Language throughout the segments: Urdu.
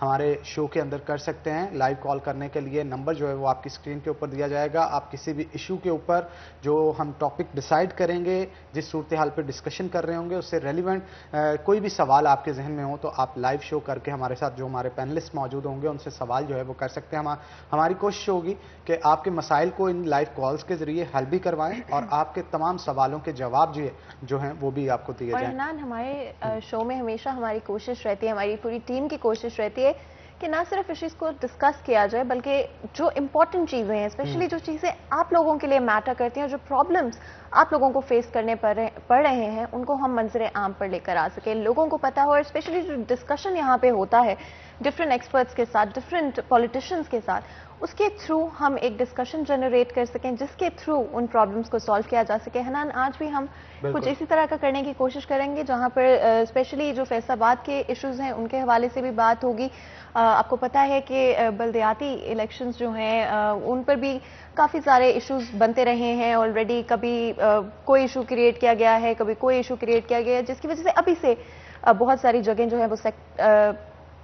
ہمارے شو کے اندر کر سکتے ہیں. لائیو کال کرنے کے لیے نمبر جو ہے وہ آپ کی اسکرین کے اوپر دیا جائے گا. آپ کسی بھی ایشو کے اوپر جو ہم ٹاپک ڈیسائیڈ کریں گے, جس صورتحال پہ ڈسکشن کر رہے ہوں گے, اس سے ریلیونٹ کوئی بھی سوال آپ کے ذہن میں ہو تو آپ لائیو شو کر کے ہمارے ساتھ جو ہمارے پینلسٹ موجود ہوں گے ان سے سوال جو ہے وہ کر سکتے ہیں. ہماری کوشش ہوگی کہ آپ کے مسائل کو ان لائیو کالز کے ذریعے حل بھی کروائیں اور آپ کے تمام سوالوں کے جواب جو ہیں وہ بھی آپ کو دیے جائیں. اور حنان, ہمارے شو میں ہمیشہ ہماری کوشش رہتی ہے, ہماری پوری ٹیم کی کوشش رہتی ہے کہ نہ صرف اس چیز کو ڈسکس کیا جائے بلکہ جو امپورٹنٹ چیزیں ہیں, اسپیشلی جو چیزیں آپ لوگوں کے لیے میٹر کرتی ہیں اور جو پرابلمس آپ لوگوں کو فیس کرنے پڑ رہے ہیں ان کو ہم منظر عام پر لے کر آ سکیں, لوگوں کو پتا ہو. اور اسپیشلی جو ڈسکشن یہاں پہ ہوتا ہے ڈفرینٹ ایکسپرٹس کے ساتھ, ڈفرینٹ پولیٹیشینس کے ساتھ, اس کے تھرو ہم ایک ڈسکشن جنریٹ کر سکیں جس کے تھرو ان پرابلمس کو سالو کیا جا سکے. حنان, آج بھی ہم کچھ اسی طرح کا کرنے کی کوشش کریں گے جہاں پر اسپیشلی جو فیصل آباد کے ایشوز ہیں ان کے حوالے سے بھی بات ہوگی. آپ کو پتا ہے کہ بلدیاتی الیکشنز جو ہیں ان پر بھی کافی سارے ایشوز بنتے رہے ہیں آلریڈی. کبھی کوئی ایشو کریٹ کیا گیا ہے, کبھی کوئی ایشو کریٹ کیا گیا ہے, جس کی وجہ سے ابھی سے بہت ساری جگہیں جو ہیں وہ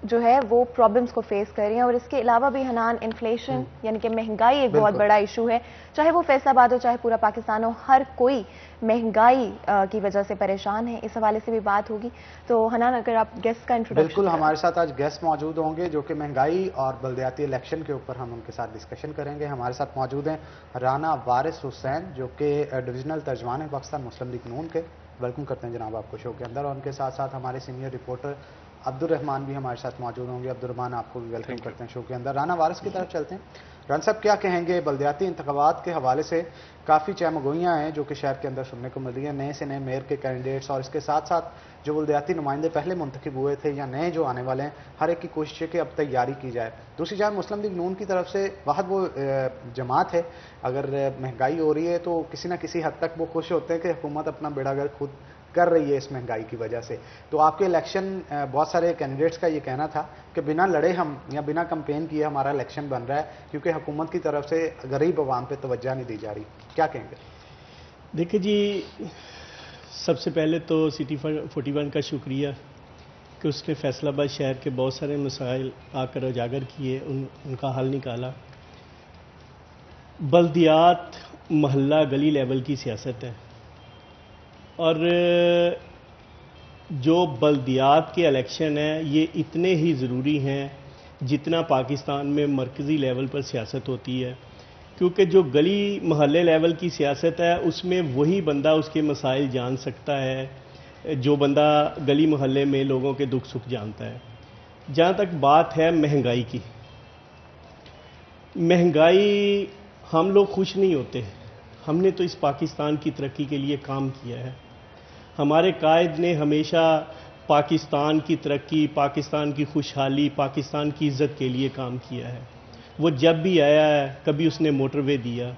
جو ہے وہ پرابلمس کو فیس کر رہی ہیں. اور اس کے علاوہ بھی حنان, انفلیشن یعنی کہ مہنگائی ایک بہت بڑا ایشو ہے, چاہے وہ فیصل آباد ہو چاہے پورا پاکستان ہو, ہر کوئی مہنگائی کی وجہ سے پریشان ہے. اس حوالے سے بھی بات ہوگی. تو حنان, اگر آپ گیسٹ کا انٹروڈکشن. بالکل, ہمارے ساتھ آج گیسٹ موجود ہوں گے جو کہ مہنگائی اور بلدیاتی الیکشن کے اوپر ہم ان کے ساتھ ڈسکشن کریں گے. ہمارے ساتھ موجود ہیں رانا وارث حسین جو کہ ڈویژنل ترجمان ہیں پاکستان مسلم لیگ نون کے. ویلکم کرتے ہیں جناب آپ کو شو کے اندر. اور ان کے ساتھ ساتھ ہمارے سینئر رپورٹر عبد الرحمان بھی ہمارے ساتھ موجود ہوں گے. عبد الرحمان, آپ کو بھی ویلکم کرتے ہیں شو کے اندر. رانا وارث کی طرف چلتے ہیں. رانا صاحب, کیا کہیں گے بلدیاتی انتخابات کے حوالے سے؟ کافی چہمگوئیاں ہیں جو کہ شہر کے اندر سننے کو مل رہی ہیں, نئے سے نئے میئر کے کینڈیڈیٹس, اور اس کے ساتھ ساتھ جو بلدیاتی نمائندے پہلے منتخب ہوئے تھے یا نئے جو آنے والے ہیں, ہر ایک کی کوشش ہے کہ اب تیاری کی جائے. دوسری جانب مسلم لیگ نون کی طرف سے واحد وہ جماعت ہے, اگر مہنگائی ہو رہی ہے تو کسی نہ کسی حد تک وہ خوش ہوتے ہیں کہ حکومت اپنا بیڑا گرک خود کر رہی ہے اس مہنگائی کی وجہ سے. تو آپ کے الیکشن, بہت سارے کینڈیڈیٹس کا یہ کہنا تھا کہ بنا لڑے ہم یا بنا کمپین کیے ہمارا الیکشن بن رہا ہے کیونکہ حکومت کی طرف سے غریب عوام پہ توجہ نہیں دی جا رہی. کیا کہیں گے؟ دیکھیں جی, سب سے پہلے تو سٹی 41 کا شکریہ کہ اس نے فیصل آباد شہر کے بہت سارے مسائل آ کر اجاگر کیے, ان کا حل نکالا. بلدیات محلہ گلی لیول کی سیاست ہے, اور جو بلدیات کے الیکشن ہیں یہ اتنے ہی ضروری ہیں جتنا پاکستان میں مرکزی لیول پر سیاست ہوتی ہے, کیونکہ جو گلی محلے لیول کی سیاست ہے اس میں وہی بندہ اس کے مسائل جان سکتا ہے جو بندہ گلی محلے میں لوگوں کے دکھ سکھ جانتا ہے. جہاں تک بات ہے مہنگائی کی, مہنگائی ہم لوگ خوش نہیں ہوتے. ہم نے تو اس پاکستان کی ترقی کے لیے کام کیا ہے. ہمارے قائد نے ہمیشہ پاکستان کی ترقی, پاکستان کی خوشحالی, پاکستان کی عزت کے لیے کام کیا ہے. وہ جب بھی آیا ہے, کبھی اس نے موٹر وے دیا,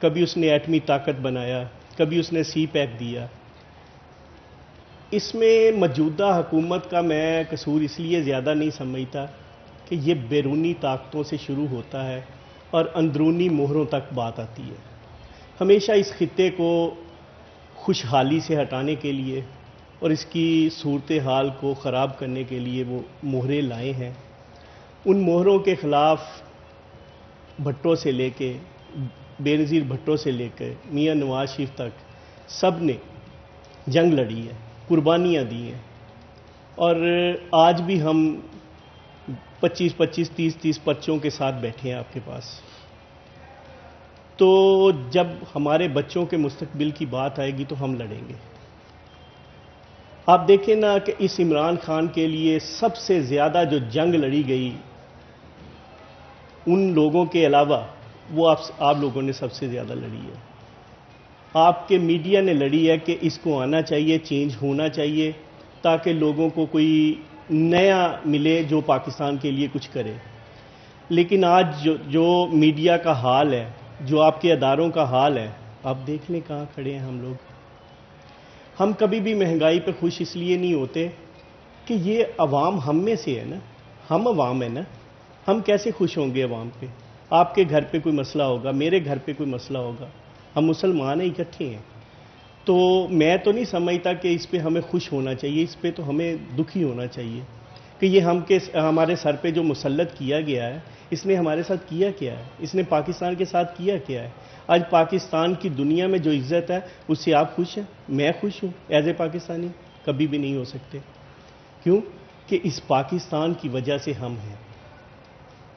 کبھی اس نے ایٹمی طاقت بنایا, کبھی اس نے سی پیک دیا. اس میں موجودہ حکومت کا میں قصور اس لیے زیادہ نہیں سمجھتا کہ یہ بیرونی طاقتوں سے شروع ہوتا ہے اور اندرونی مہروں تک بات آتی ہے. ہمیشہ اس خطے کو خوشحالی سے ہٹانے کے لیے اور اس کی صورتحال کو خراب کرنے کے لیے وہ مہریں لائے ہیں. ان مہروں کے خلاف بھٹو سے لے کے بے نظیر بھٹو سے لے کے میاں نواز شریف تک سب نے جنگ لڑی ہے, قربانیاں دی ہیں, اور آج بھی ہم 25-25, 30-30 پرچوں کے ساتھ بیٹھے ہیں آپ کے پاس. تو جب ہمارے بچوں کے مستقبل کی بات آئے گی تو ہم لڑیں گے. آپ دیکھیں نا کہ اس عمران خان کے لیے سب سے زیادہ جو جنگ لڑی گئی ان لوگوں کے علاوہ وہ آپ لوگوں نے سب سے زیادہ لڑی ہے. آپ کے میڈیا نے لڑی ہے کہ اس کو آنا چاہیے, چینج ہونا چاہیے تاکہ لوگوں کو کوئی نیا ملے جو پاکستان کے لیے کچھ کرے. لیکن آج جو میڈیا کا حال ہے, جو آپ کے اداروں کا حال ہے, آپ دیکھ لیں کہاں کھڑے ہیں ہم لوگ. ہم کبھی بھی مہنگائی پہ خوش اس لیے نہیں ہوتے کہ یہ عوام ہم میں سے ہے نا, ہم عوام ہیں نا, ہم کیسے خوش ہوں گے عوام پہ؟ آپ کے گھر پہ کوئی مسئلہ ہوگا, میرے گھر پہ کوئی مسئلہ ہوگا, ہم مسلمان ہیں, اکٹھے ہیں. تو میں تو نہیں سمجھتا کہ اس پہ ہمیں خوش ہونا چاہیے, اس پہ تو ہمیں دکھی ہونا چاہیے کہ یہ ہمارے سر پہ جو مسلط کیا گیا ہے اس نے ہمارے ساتھ کیا کیا ہے, اس نے پاکستان کے ساتھ کیا کیا ہے. آج پاکستان کی دنیا میں جو عزت ہے اس سے آپ خوش ہیں؟ میں خوش ہوں ایز اے پاکستانی؟ کبھی بھی نہیں ہو سکتے. کیوں کہ اس پاکستان کی وجہ سے ہم ہیں.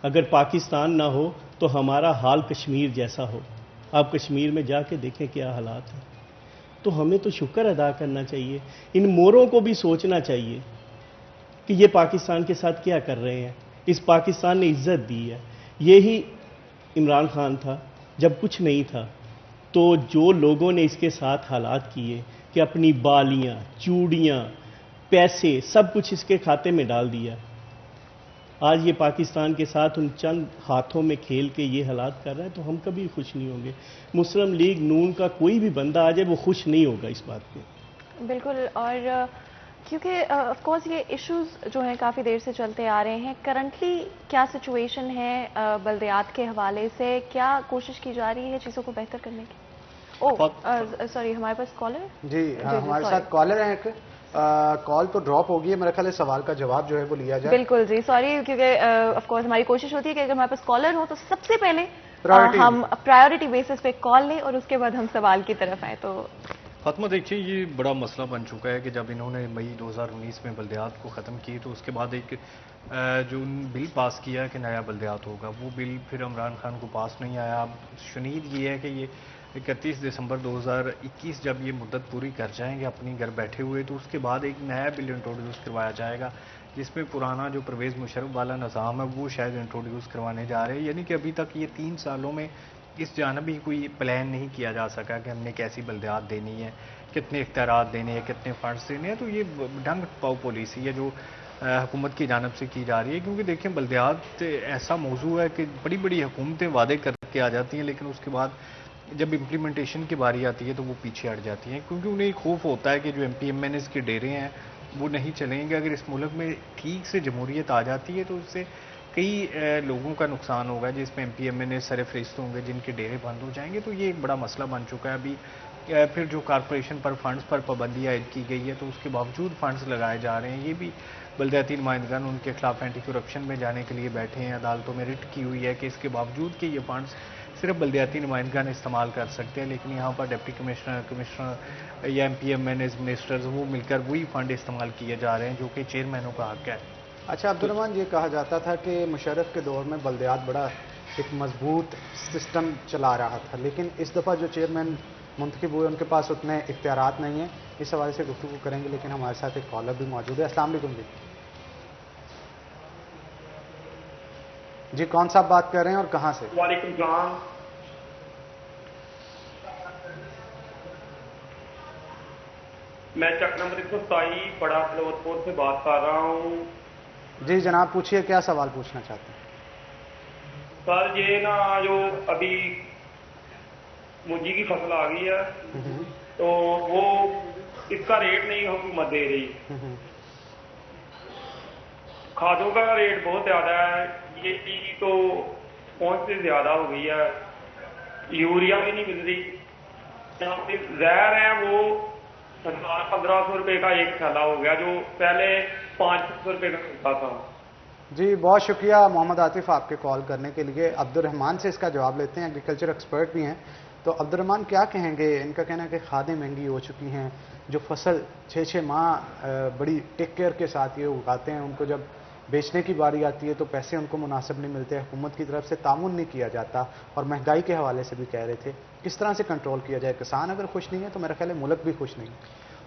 اگر پاکستان نہ ہو تو ہمارا حال کشمیر جیسا ہو. آپ کشمیر میں جا کے دیکھیں کیا حالات ہیں. تو ہمیں تو شکر ادا کرنا چاہیے, ان موروں کو بھی سوچنا چاہیے کہ یہ پاکستان کے ساتھ کیا کر رہے ہیں. اس پاکستان نے عزت دی ہے. یہی عمران خان تھا جب کچھ نہیں تھا, تو جو لوگوں نے اس کے ساتھ حالات کیے کہ اپنی بالیاں, چوڑیاں, پیسے سب کچھ اس کے کھاتے میں ڈال دیا. آج یہ پاکستان کے ساتھ ان چند ہاتھوں میں کھیل کے یہ حالات کر رہا ہے, تو ہم کبھی خوش نہیں ہوں گے. مسلم لیگ نون کا کوئی بھی بندہ آ جائے وہ خوش نہیں ہوگا اس بات پہ. بالکل. اور کیونکہ آف کورس یہ ایشوز جو ہیں کافی دیر سے چلتے آ رہے ہیں. کرنٹلی کیا سچویشن ہے بلدیات کے حوالے سے؟ کیا کوشش کی جا رہی ہے چیزوں کو بہتر کرنے کی؟ سوری, ہمارے پاس کالر ہے. جی ہمارے ساتھ کالر ہیں. ایک کال تو ڈراپ ہوگی ہے, میرا خیال ہے سوال کا جواب جو ہے وہ لیا جائے. بالکل جی, سوری, کیونکہ آف کورس ہماری کوشش ہوتی ہے کہ اگر ہمارے پاس کالر ہو تو سب سے پہلے ہم پرائیورٹی بیسس پہ کال لیں اور اس کے بعد ہم سوال کی طرف آئیں. تو فاطمہ دیکھیے, یہ بڑا مسئلہ بن چکا ہے کہ جب انہوں نے مئی 2019 میں بلدیات کو ختم کی تو اس کے بعد ایک جو بل پاس کیا کہ نیا بلدیات ہوگا, وہ بل پھر عمران خان کو پاس نہیں آیا. اب شنید یہ ہے کہ یہ 31 دسمبر 2021 جب یہ مدت پوری کر جائیں گے اپنی گھر بیٹھے ہوئے, تو اس کے بعد ایک نیا بل انٹروڈیوس کروایا جائے گا جس میں پرانا جو پرویز مشرف والا نظام ہے وہ شاید انٹروڈیوس کروانے جا رہے ہیں. یعنی کہ ابھی تک یہ 3 سالوں میں اس جانب ہی کوئی پلان نہیں کیا جا سکا کہ ہم نے کیسی بلدیات دینی ہے, کتنے اختیارات دینے ہیں, کتنے فنڈز دینے ہیں. تو یہ ڈنگ پاؤ پالیسی ہے جو حکومت کی جانب سے کی جا رہی ہے. کیونکہ دیکھیں بلدیات ایسا موضوع ہے کہ بڑی بڑی حکومتیں وعدے کر کے آ جاتی ہیں, لیکن اس کے بعد جب امپلیمنٹیشن کی باری آتی ہے تو وہ پیچھے ہٹ جاتی ہیں, کیونکہ انہیں ایک خوف ہوتا ہے کہ جو MPMNs کے ڈیرے ہیں وہ نہیں چلیں گے. اگر اس ملک میں ٹھیک سے جمہوریت آ جاتی ہے تو اس سے کئی لوگوں کا نقصان ہوگا جس میں MPMNs سر فہرست ہوں گے, جن کے ڈیرے بند ہو جائیں گے. تو یہ ایک بڑا مسئلہ بن چکا ہے. ابھی پھر جو کارپوریشن پر فنڈز پر پابندی عائد کی گئی ہے تو اس کے باوجود فنڈز لگائے جا رہے ہیں. یہ بھی بلدیاتی نمائندگان ان کے خلاف اینٹی کرپشن میں جانے کے لیے بیٹھے ہیں. عدالتوں میں رٹ کی ہوئی ہے کہ اس کے باوجود کہ یہ فنڈز صرف بلدیاتی نمائندگان استعمال کر سکتے ہیں, لیکن یہاں پر ڈپٹی کمشنر یا MPMNs منسٹرز وہ مل کر وہی فنڈ استعمال کیے جا رہے ہیں جو کہ چیئرمینوں کا حق ہے. اچھا عبدالرحمان, یہ کہا جاتا تھا کہ مشرف کے دور میں بلدیات بڑا ایک مضبوط سسٹم چلا رہا تھا, لیکن اس دفعہ جو چیئرمین منتخب ہوئے ان کے پاس اتنے اختیارات نہیں ہیں. اس حوالے سے گفتگو کریں گے, لیکن ہمارے ساتھ ایک کالر بھی موجود ہے. السلام علیکم جی. جی کون صاحب بات کر رہے ہیں اور کہاں سے؟ وعلیکم السلام. میں چک نمبر 127 بڑا فلور پور سے بات کر رہا ہوں. جی جناب پوچھیے, کیا سوال پوچھنا چاہتے ہیں؟ سر یہ نا جو ابھی مونجی کی فصل آ گئی ہے تو وہ اس کا ریٹ نہیں حکومت دے رہی. کھادوں کا ریٹ بہت زیادہ ہے, یہ چیز تو پہنچ سے زیادہ ہو گئی ہے. یوریا بھی نہیں مل رہی. زہر ہے وہ 1500 روپے کا ایک تھیلا ہو گیا جو پہلے 500 روپے کا ملتا تھا. جی بہت شکریہ محمد عاطف آپ کے کال کرنے کے لیے. عبدالرحمان سے اس کا جواب لیتے ہیں, ایگریکلچر ایکسپرٹ بھی ہیں. تو عبدالرحمان کیا کہیں گے؟ ان کا کہنا ہے کہ کھادیں مہنگی ہو چکی ہیں, جو فصل 6 ماہ بڑی ٹیک کیئر کے ساتھ یہ اگاتے ہیں, ان کو جب بیچنے کی باری آتی ہے تو پیسے ان کو مناسب نہیں ملتے, حکومت کی طرف سے تعاون نہیں کیا جاتا, اور مہنگائی کے حوالے سے بھی کہہ رہے تھے. کس طرح سے کنٹرول کیا جائے؟ کسان اگر خوش نہیں ہے تو میرا خیال ہے ملک بھی خوش نہیں.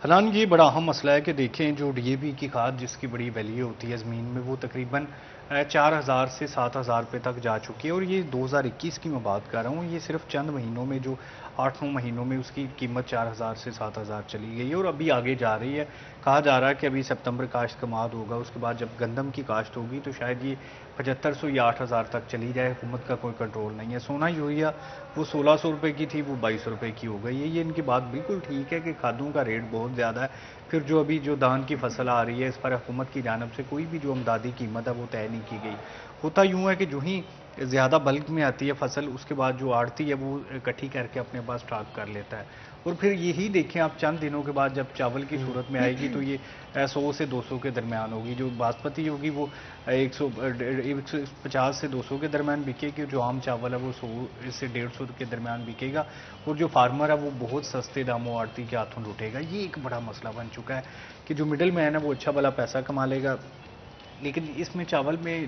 حنان, یہ بڑا اہم مسئلہ ہے کہ دیکھیں جو DAP کی کھاد جس کی بڑی ویلیو ہوتی ہے زمین میں, وہ تقریباً 4000 سے 7000 روپے تک جا چکی ہے. اور یہ 2021 کی میں بات کر رہا ہوں, یہ صرف چند مہینوں میں جو 8-9 مہینوں میں اس کی قیمت 4000 سے 7000 چلی گئی ہے اور ابھی آگے جا رہی ہے. کہا جا رہا ہے کہ ابھی سپتمبر کاشت کا ماد ہوگا, اس کے بعد جب گندم کی کاشت ہوگی تو شاید یہ 7500 یا 8000 تک چلی جائے. حکومت کا کوئی کنٹرول نہیں ہے. سونا یوریا وہ 1600 روپے کی تھی, وہ 2200 روپے کی ہو گئی ہے. یہ ان کی بات بالکل ٹھیک ہے کہ کھادوں کا ریٹ بہت زیادہ ہے. پھر جو ابھی جو دان کی فصل آ رہی ہے اس پر حکومت کی جانب سے کوئی بھی جو امدادی قیمت ہے وہ طے نہیں کی گئی. ہوتا یوں ہے کہ جو ہی زیادہ بلک میں آتی ہے فصل، اس کے بعد جو آڑتی ہے وہ اکٹھی کر کے اپنے پاس اسٹاک کر لیتا ہے، اور پھر یہی دیکھیں آپ چند دنوں کے بعد جب چاول کی صورت میں آئے گی تو یہ 100 سے 200 کے درمیان ہوگی، جو باسمتی ہوگی وہ 150 سے 200 کے درمیان بکے گی، جو عام چاول ہے وہ 100 سے 150 کے درمیان بکے گا، اور جو فارمر ہے وہ بہت سستے داموں آڑتی کے ہاتھوں لوٹے گا۔ یہ ایک بڑا مسئلہ بن چکا ہے کہ جو مڈل مین ہے وہ اچھا بھلا پیسہ کما لے گا، لیکن اس میں چاول میں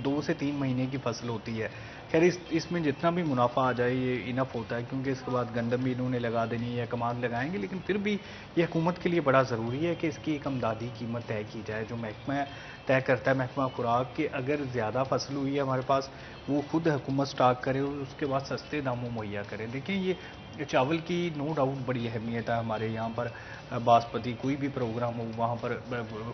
2 سے 3 مہینے کی فصل ہوتی ہے، خیر اس میں جتنا بھی منافع آ جائے یہ انف ہوتا ہے، کیونکہ اس کے بعد گندم بھی انہوں نے لگا دینی ہے یا کماد لگائیں گے، لیکن پھر بھی یہ حکومت کے لیے بڑا ضروری ہے کہ اس کی ایک امدادی قیمت طے کی جائے، جو محکمہ طے کرتا ہے، محکمہ خوراک، کہ اگر زیادہ فصل ہوئی ہے ہمارے پاس وہ خود حکومت سٹاک کرے اور اس کے بعد سستے داموں مہیا کرے۔ دیکھیں یہ چاول کی نو ڈاؤٹ بڑی اہمیت ہے ہمارے یہاں پر، باسمتی کوئی بھی پروگرام ہو وہاں پر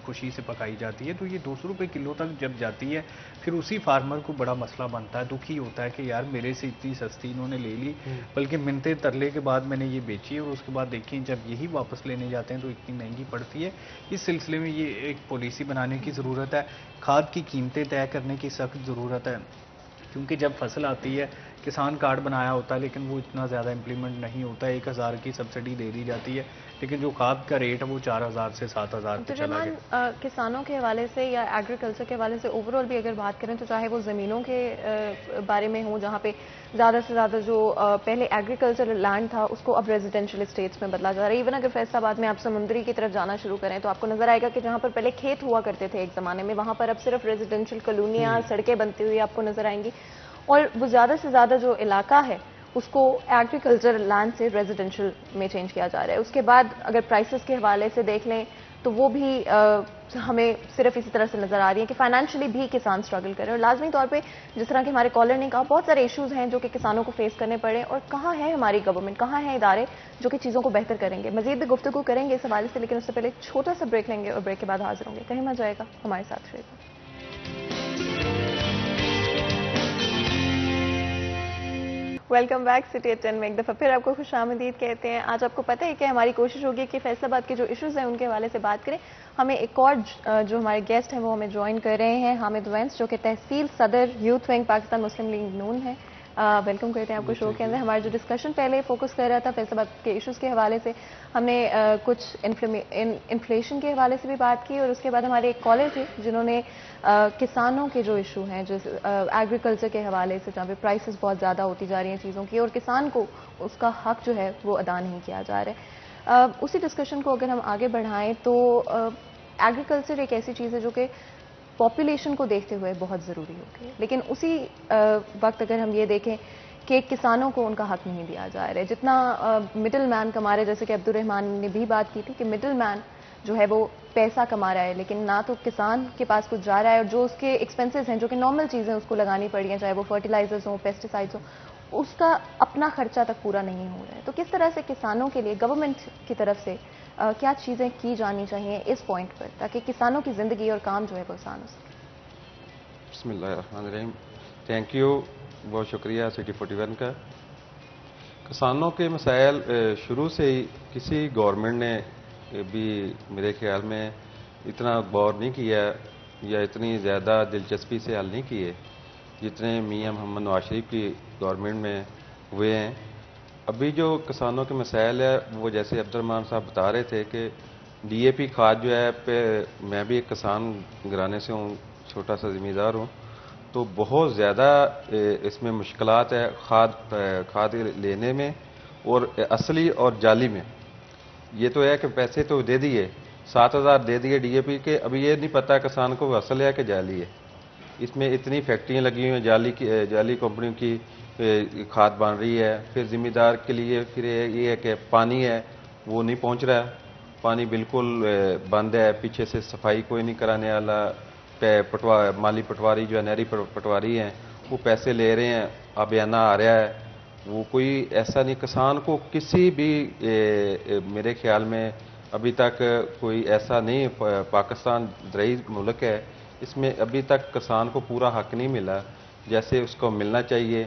خوشی سے پکائی جاتی ہے، تو یہ 200 روپے کلو تک جب جاتی ہے پھر اسی فارمر کو بڑا مسئلہ بنتا ہے، دکھی ہوتا ہے کہ یار میرے سے اتنی سستی انہوں نے لے لی، بلکہ منتے ترلے کے بعد میں نے یہ بیچی ہے، اور اس کے بعد دیکھیں جب یہی واپس لینے جاتے ہیں تو اتنی مہنگی پڑتی ہے۔ اس سلسلے میں یہ ایک پالیسی بنانے کی ضرورت ہے، کھاد کی قیمتیں طے کرنے کی سخت ضرورت ہے، کیونکہ جب فصل آتی ہے کسان کارڈ بنایا ہوتا ہے لیکن وہ اتنا زیادہ امپلیمنٹ نہیں ہوتا ہے، 1000 کی سبسڈی دے دی جاتی ہے، لیکن جو کھاد کا ریٹ ہے وہ 4000 سے 7000 پہ چلا گیا۔ کسانوں کے حوالے سے یا ایگریکلچر کے حوالے سے اوور آل بھی اگر بات کریں تو چاہے وہ زمینوں کے بارے میں ہوں جہاں پہ زیادہ سے زیادہ جو پہلے ایگریکلچر لینڈ تھا اس کو اب ریزیڈینشیل اسٹیٹس میں بدلا جا رہا ہے، ایون اگر فیصل آباد میں آپ سمندری کی طرف جانا شروع کریں تو آپ کو نظر آئے گا کہ جہاں پر پہلے کھیت ہوا کرتے تھے ایک زمانے میں، وہاں پر اب صرف ریزیڈینشیل کالونیاں سڑکیں بنتی ہوئی آپ کو نظر آئیں گی، اور وہ زیادہ سے زیادہ جو علاقہ ہے اس کو ایگریکلچر لینڈ سے ریزیڈینشیل میں چینج کیا جا رہا ہے۔ اس کے بعد اگر پرائسز کے حوالے سے دیکھ لیں تو وہ بھی ہمیں صرف اسی طرح سے نظر آ رہی ہے کہ فائنینشلی بھی کسان سٹرگل کریں، اور لازمی طور پہ جس طرح کہ ہمارے کالر نے کہا بہت سارے ایشوز ہیں جو کہ کسانوں کو فیس کرنے پڑے، اور کہاں ہے ہماری گورنمنٹ، کہاں ہیں ادارے جو کہ چیزوں کو بہتر کریں گے۔ مزید بھی گفتگو کریں گے اس حوالے سے، لیکن اس سے پہلے ایک چھوٹا سا بریک لیں گے اور بریک کے بعد حاضر ہوں گے، کہیں نہ جائے گا، ہمارے ساتھ رہے گا۔ ویلکم بیک سٹی ایٹ 10 میں ایک دفعہ پھر آپ کو خوش آمدید کہتے ہیں۔ آج آپ کو پتہ ہے کہ ہماری کوشش ہوگی کہ فیصل آباد کے جو ایشوز ہیں ان کے حوالے سے بات کریں۔ ہمیں ایک اور جو ہمارے گیسٹ ہیں وہ ہمیں جوائن کر رہے ہیں، حامد وینس جو کہ تحصیل صدر یوتھ ونگ پاکستان مسلم لیگ نون ہے۔ ویلکم کرتے ہیں آپ کو شو کے اندر۔ ہمارا جو ڈسکشن پہلے فوکس کر رہا تھا فیصل آباد کے ایشوز کے حوالے سے، ہم نے کچھ انفلیشن کے حوالے سے بھی بات کی، اور اس کے بعد ہمارے ایک کالر تھے جنہوں نے کسانوں کے جو ایشو ہیں جو ایگریکلچر کے حوالے سے جہاں پہ پرائسز بہت زیادہ ہوتی جا رہی ہیں چیزوں کی، اور کسان کو اس کا حق جو ہے وہ ادا نہیں کیا جا رہا ہے۔ اسی ڈسکشن کو اگر ہم آگے بڑھائیں تو ایگریکلچر ایک ایسی چیز ہے جو کہ پاپولیشن کو دیکھتے ہوئے بہت ضروری ہوتی ہے، لیکن اسی وقت اگر ہم یہ دیکھیں کہ کسانوں کو ان کا حق نہیں دیا جا رہا ہے، جتنا مڈل مین کما رہے، جیسے کہ عبد الرحمان نے بھی بات کی تھی کہ مڈل مین جو ہے وہ پیسہ کما رہا ہے لیکن نہ تو کسان کے پاس کچھ جا رہا ہے، اور جو اس کے ایکسپینسز ہیں جو کہ نارمل چیزیں اس کو لگانی پڑی ہیں، چاہے وہ فرٹیلائزرز ہوں، پیسٹیسائڈز ہوں، اس کا اپنا خرچہ تک پورا نہیں ہو رہا ہے۔ تو کس طرح سے کسانوں کے لیے گورنمنٹ کی طرف سے کیا چیزیں کی جانی چاہیے اس پوائنٹ پر تاکہ کسانوں کی زندگی اور کام جو ہے وہ آسان ہو سکے؟ بسم اللہ الرحمن الرحیم۔ تھینک یو، بہت شکریہ سٹی 41 کا۔ کسانوں کے مسائل شروع سے ہی کسی گورنمنٹ نے بھی میرے خیال میں اتنا غور نہیں کیا یا اتنی زیادہ دلچسپی سے حل نہیں کیے جتنے میاں محمد نواز شریف کی گورنمنٹ میں ہوئے ہیں۔ ابھی جو کسانوں کے مسائل ہے وہ جیسے عبد الرحمان صاحب بتا رہے تھے کہ ڈی اے پی کھاد جو ہے میں بھی ایک کسان گھرانے سے ہوں، چھوٹا سا زمیندار ہوں، تو بہت زیادہ اس میں مشکلات ہے کھاد لینے میں، اور اصلی اور جعلی میں۔ یہ تو ہے کہ پیسے تو دے دیے، 7000 دے دیے ڈی اے پی کے، ابھی یہ نہیں پتا کسان کو اصل ہے کہ جعلی ہے۔ اس میں اتنی فیکٹریاں لگی ہوئی ہیں، جعلی کمپنیوں کی کھاد بن رہی ہے۔ پھر ذمہ دار کے لیے پھر یہ ہے کہ پانی ہے وہ نہیں پہنچ رہا ہے، پانی بالکل بند ہے، پیچھے سے صفائی کوئی نہیں کرانے والا، مالی پٹواری جو ہے نہری پٹواری ہیں وہ پیسے لے رہے ہیں، آبیانہ آ رہا ہے، وہ کوئی ایسا نہیں۔ کسان کو کسی بھی میرے خیال میں ابھی تک کوئی ایسا نہیں، پاکستان زرعی ملک ہے، اس میں ابھی تک کسان کو پورا حق نہیں ملا جیسے اس کو ملنا چاہیے۔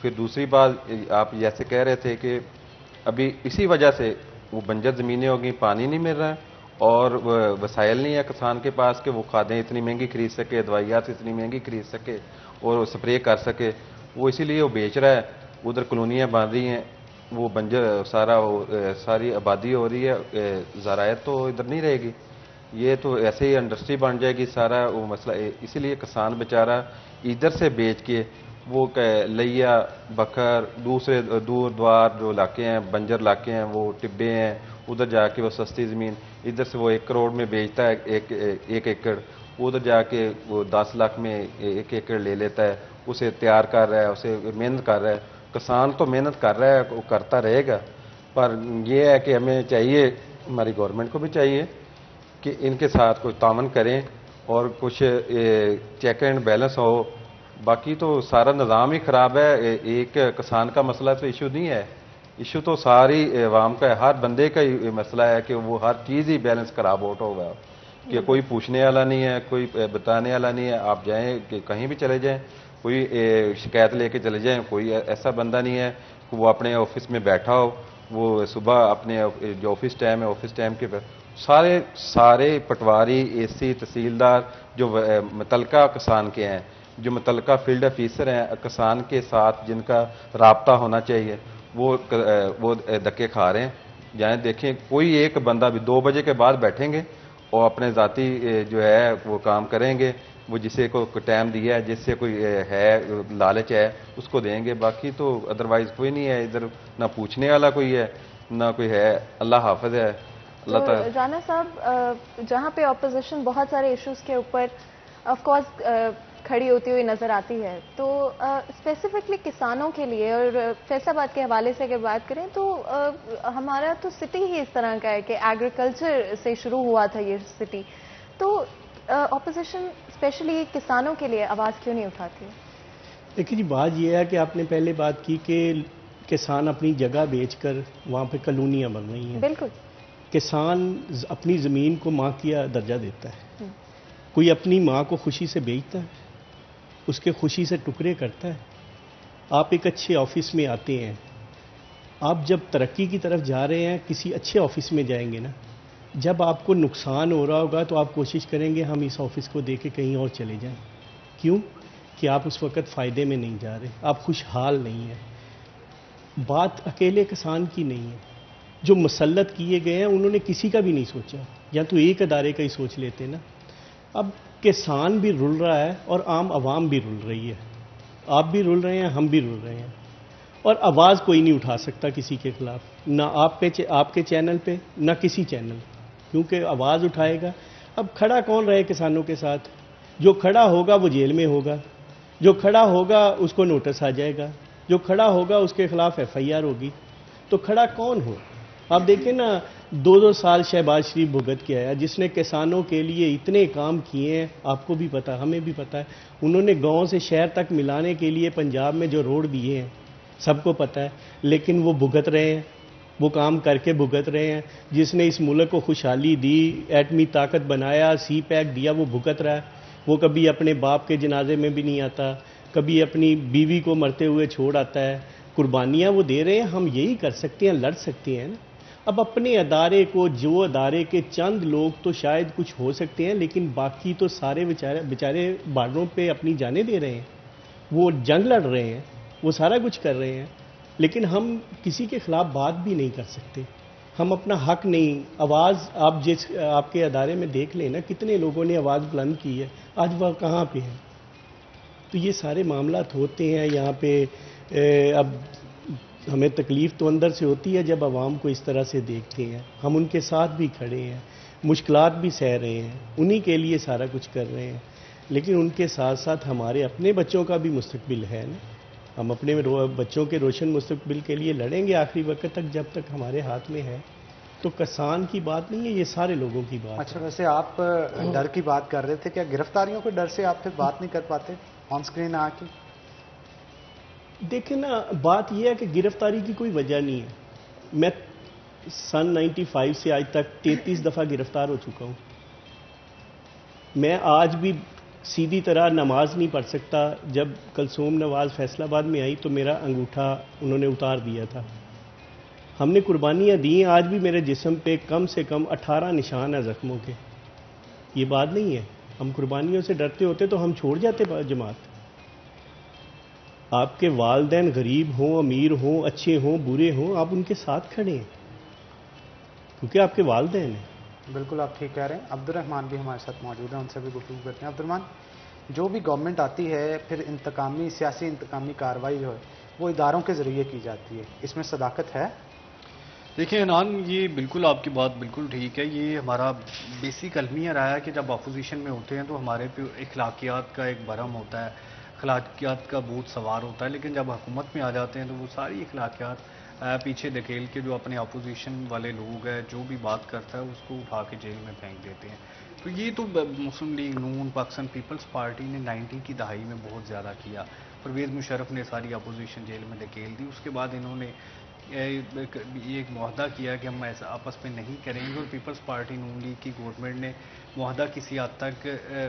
پھر دوسری بات آپ جیسے کہہ رہے تھے کہ ابھی اسی وجہ سے وہ بنجر زمینیں ہو گئی، پانی نہیں مل رہا ہے اور وسائل نہیں ہے کسان کے پاس کہ وہ کھادیں اتنی مہنگی خرید سکے، دوائیات اتنی مہنگی خرید سکے، اور سپرے کر سکے، وہ اسی لیے وہ بیچ رہا ہے. ادھر کالونیاں بن رہی ہیں، وہ بنجر ساری آبادی ہو رہی ہے، زراعت تو ادھر نہیں رہے گی. یہ تو ایسے ہی انڈسٹری بن جائے گی سارا وہ مسئلہ. اسی لیے کسان بیچارہ ادھر سے بیچ کے وہ لیا بکر دوسرے دور دوار جو علاقے ہیں، بنجر علاقے ہیں، وہ ٹبے ہیں، ادھر جا کے وہ سستی زمین ادھر سے وہ 1 کروڑ میں بیچتا ہے 1 ایکڑ، ادھر جا کے وہ 10 لاکھ میں 1 ایکڑ لے لیتا ہے. اسے تیار کر رہا ہے، اسے محنت کر رہا ہے. کسان تو محنت کر رہا ہے، وہ کرتا رہے گا. پر یہ ہے کہ ہمیں چاہیے، ہماری گورنمنٹ کو بھی چاہیے کہ ان کے ساتھ کوئی تعاون کریں اور کچھ چیک اینڈ بیلنس ہو. باقی تو سارا نظام ہی خراب ہے. ایک کسان کا مسئلہ تو ایشو نہیں ہے، ایشو تو ساری عوام کا ہے، ہر بندے کا ہی مسئلہ ہے کہ وہ ہر چیز ہی بیلنس خراب آؤٹ ہو گیا، کہ کوئی پوچھنے والا نہیں ہے، کوئی بتانے والا نہیں ہے. آپ جائیں کہ کہیں بھی چلے جائیں، کوئی شکایت لے کے چلے جائیں، کوئی ایسا بندہ نہیں ہے کہ وہ اپنے آفس میں بیٹھا ہو. وہ صبح اپنے جو آفس ٹائم ہے آفس ٹائم کے سارے پٹواری اے سی تحصیلدار جو متعلقہ کسان کے ہیں، جو متعلقہ فیلڈ آفیسر ہیں کسان کے ساتھ جن کا رابطہ ہونا چاہیے، وہ دھکے کھا رہے ہیں. جائیں دیکھیں، کوئی ایک بندہ بھی 2 بجے کے بعد بیٹھیں گے اور اپنے ذاتی جو ہے وہ کام کریں گے، وہ جسے کو ٹائم دیا ہے، جس سے کوئی ہے لالچ ہے اس کو دیں گے. باقی تو ادروائز کوئی نہیں ہے ادھر، نہ پوچھنے والا کوئی ہے نہ کوئی ہے. اللہ حافظ ہے. اللہ تو تعالیٰ. رانا صاحب، جہاں پہ اپوزیشن بہت سارے ایشوز کے اوپر آف کورس کھڑی ہوتی ہوئی نظر آتی ہے، تو اسپیسیفکلی کسانوں کے لیے اور فیصل آباد کے حوالے سے اگر بات کریں تو ہمارا تو سٹی ہی اس طرح کا ہے کہ ایگریکلچر سے شروع ہوا تھا یہ سٹی، تو اپوزیشن اسپیشلی کسانوں کے لیے آواز کیوں نہیں اٹھاتی؟ دیکھیے جی، بات یہ ہے کہ آپ نے پہلے بات کی کہ کسان اپنی جگہ بیچ کر وہاں پہ کالونیاں بن رہی ہیں. بالکل. کسان اپنی زمین کو ماں کا درجہ دیتا ہے. کوئی اپنی ماں کو خوشی سے بیچتا ہے، اس کے خوشی سے ٹکڑے کرتا ہے. آپ ایک اچھے آفس میں آتے ہیں، آپ جب ترقی کی طرف جا رہے ہیں کسی اچھے آفس میں جائیں گے نا، جب آپ کو نقصان ہو رہا ہوگا تو آپ کوشش کریں گے ہم اس آفس کو دے کے کہیں اور چلے جائیں. کیوں؟ کہ آپ اس وقت فائدے میں نہیں جا رہے، آپ خوشحال نہیں ہیں. بات اکیلے کسان کی نہیں ہے، جو مسلط کیے گئے ہیں انہوں نے کسی کا بھی نہیں سوچا، یا تو ایک ادارے کا ہی سوچ لیتے نا. اب کسان بھی رل رہا ہے اور عام عوام بھی رل رہی ہے. آپ بھی رل رہے ہیں، ہم بھی رل رہے ہیں، اور آواز کوئی نہیں اٹھا سکتا کسی کے خلاف، نہ آپ کے چینل پہ نہ کسی چینل، کیونکہ آواز اٹھائے گا. اب کھڑا کون رہے کسانوں کے ساتھ؟ جو کھڑا ہوگا وہ جیل میں ہوگا، جو کھڑا ہوگا اس کو نوٹس آ جائے گا، جو کھڑا ہوگا اس کے خلاف FIR ہوگی. تو کھڑا کون ہو؟ آپ دیکھیں نا، 2 سال شہباز شریف بھگت کے آیا، جس نے کسانوں کے لیے اتنے کام کیے ہیں. آپ کو بھی پتا، ہمیں بھی پتا ہے. انہوں نے گاؤں سے شہر تک ملانے کے لیے پنجاب میں جو روڈ دیے ہیں سب کو پتا ہے، لیکن وہ بھگت رہے ہیں، وہ کام کر کے بھگت رہے ہیں. جس نے اس ملک کو خوشحالی دی، ایٹمی طاقت بنایا، سی پیک دیا، وہ بھگت رہا ہے. وہ کبھی اپنے باپ کے جنازے میں بھی نہیں آتا، کبھی اپنی بیوی کو مرتے ہوئے چھوڑ آتا ہے. قربانیاں وہ دے رہے ہیں. ہم یہی کر سکتے ہیں، لڑ سکتے ہیں نا. اب اپنے ادارے کو، جو ادارے کے چند لوگ تو شاید کچھ ہو سکتے ہیں، لیکن باقی تو سارے بیچارے بارڈروں پہ اپنی جانیں دے رہے ہیں، وہ جنگ لڑ رہے ہیں، وہ سارا کچھ کر رہے ہیں، لیکن ہم کسی کے خلاف بات بھی نہیں کر سکتے. ہم اپنا حق نہیں، آواز آپ کے ادارے میں دیکھ لیں نا، کتنے لوگوں نے آواز بلند کی ہے، آج وہ کہاں پہ ہیں. تو یہ سارے معاملات ہوتے ہیں یہاں پہ. اب ہمیں تکلیف تو اندر سے ہوتی ہے جب عوام کو اس طرح سے دیکھتے ہیں. ہم ان کے ساتھ بھی کھڑے ہیں، مشکلات بھی سہ رہے ہیں، انہی کے لیے سارا کچھ کر رہے ہیں، لیکن ان کے ساتھ ساتھ ہمارے اپنے بچوں کا بھی مستقبل ہے نا. ہم اپنے بچوں کے روشن مستقبل کے لیے لڑیں گے آخری وقت تک، جب تک ہمارے ہاتھ میں ہے. تو کسان کی بات نہیں ہے، یہ سارے لوگوں کی بات ہے. اچھا، ویسے آپ ڈر کی بات کر رہے تھے، کیا گرفتاریوں کے ڈر سے آپ پھر بات نہیں کر پاتے آن سکرین آ کے؟ دیکھیں نا، بات یہ ہے کہ گرفتاری کی کوئی وجہ نہیں ہے. میں سن 95 سے آج تک 33 دفعہ گرفتار ہو چکا ہوں. میں آج بھی سیدھی طرح نماز نہیں پڑھ سکتا. جب کلثوم نواز فیصل آباد میں آئی تو میرا انگوٹھا انہوں نے اتار دیا تھا. ہم نے قربانیاں دی ہیں، آج بھی میرے جسم پہ کم سے کم 18 نشان ہیں زخموں کے. یہ بات نہیں ہے. ہم قربانیوں سے ڈرتے ہوتے تو ہم چھوڑ جاتے جماعت. آپ کے والدین غریب ہوں، امیر ہوں، اچھے ہوں، برے ہوں، آپ ان کے ساتھ کھڑے ہیں کیونکہ آپ کے والدین ہیں۔ بالکل آپ ٹھیک کہہ رہے ہیں۔ عبد الرحمان بھی ہمارے ساتھ موجود ہیں، ان سے بھی گفتگو کرتے ہیں۔ عبد الرحمان، جو بھی گورنمنٹ آتی ہے پھر سیاسی انتقامی کارروائی جو ہے وہ اداروں کے ذریعے کی جاتی ہے، اس میں صداقت ہے؟ دیکھیں عنان، یہ بالکل آپ کی بات بالکل ٹھیک ہے۔ یہ ہمارا بیسک المیہ رہا ہے کہ جب اپوزیشن میں ہوتے ہیں تو ہمارے پہ اخلاقیات کا ایک بھرم ہوتا ہے، اخلاقیات کا بھوت سوار ہوتا ہے، لیکن جب حکومت میں آ جاتے ہیں تو وہ ساری اخلاقیات پیچھے دھکیل کے جو اپنے اپوزیشن والے لوگ ہیں جو بھی بات کرتا ہے اس کو اٹھا کے جیل میں پھینک دیتے ہیں۔ تو یہ تو مسلم لیگ نون، پاکستان پیپلز پارٹی نے 90 کی دہائی میں بہت زیادہ کیا۔ پرویز مشرف نے ساری اپوزیشن جیل میں دھکیل دی، اس کے بعد انہوں نے یہ ایک معاہدہ کیا کہ ہم ایسا آپس میں نہیں کریں گے، اور پیپلز پارٹی نون لیگ کی گورنمنٹ نے معاہدہ کسی حد تک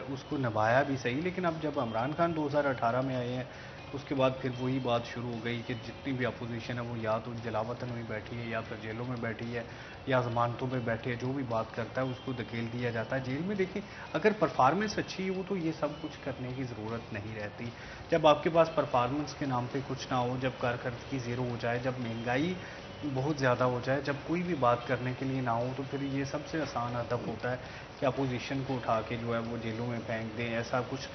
اس کو نبھایا بھی صحیح، لیکن اب جب عمران خان 2018 میں آئے ہیں اس کے بعد پھر وہی بات شروع ہو گئی کہ جتنی بھی اپوزیشن ہے وہ یا تو جلاوطن میں بیٹھی ہے یا پھر جیلوں میں بیٹھی ہے یا ضمانتوں میں بیٹھی ہے، جو بھی بات کرتا ہے اس کو دھکیل دیا جاتا ہے جیل میں۔ دیکھیں اگر پرفارمنس اچھی ہو تو یہ سب کچھ کرنے کی ضرورت نہیں رہتی۔ جب آپ کے پاس پرفارمنس کے نام پہ کچھ نہ ہو، جب کارکردگی زیرو ہو جائے، جب مہنگائی بہت زیادہ ہو جائے، جب کوئی بھی بات کرنے کے لیے نہ ہو، تو پھر یہ سب سے آسان ہدف ہوتا ہے کہ اپوزیشن کو اٹھا کے جو ہے وہ جیلوں میں پھینک دیں، ایسا کچھ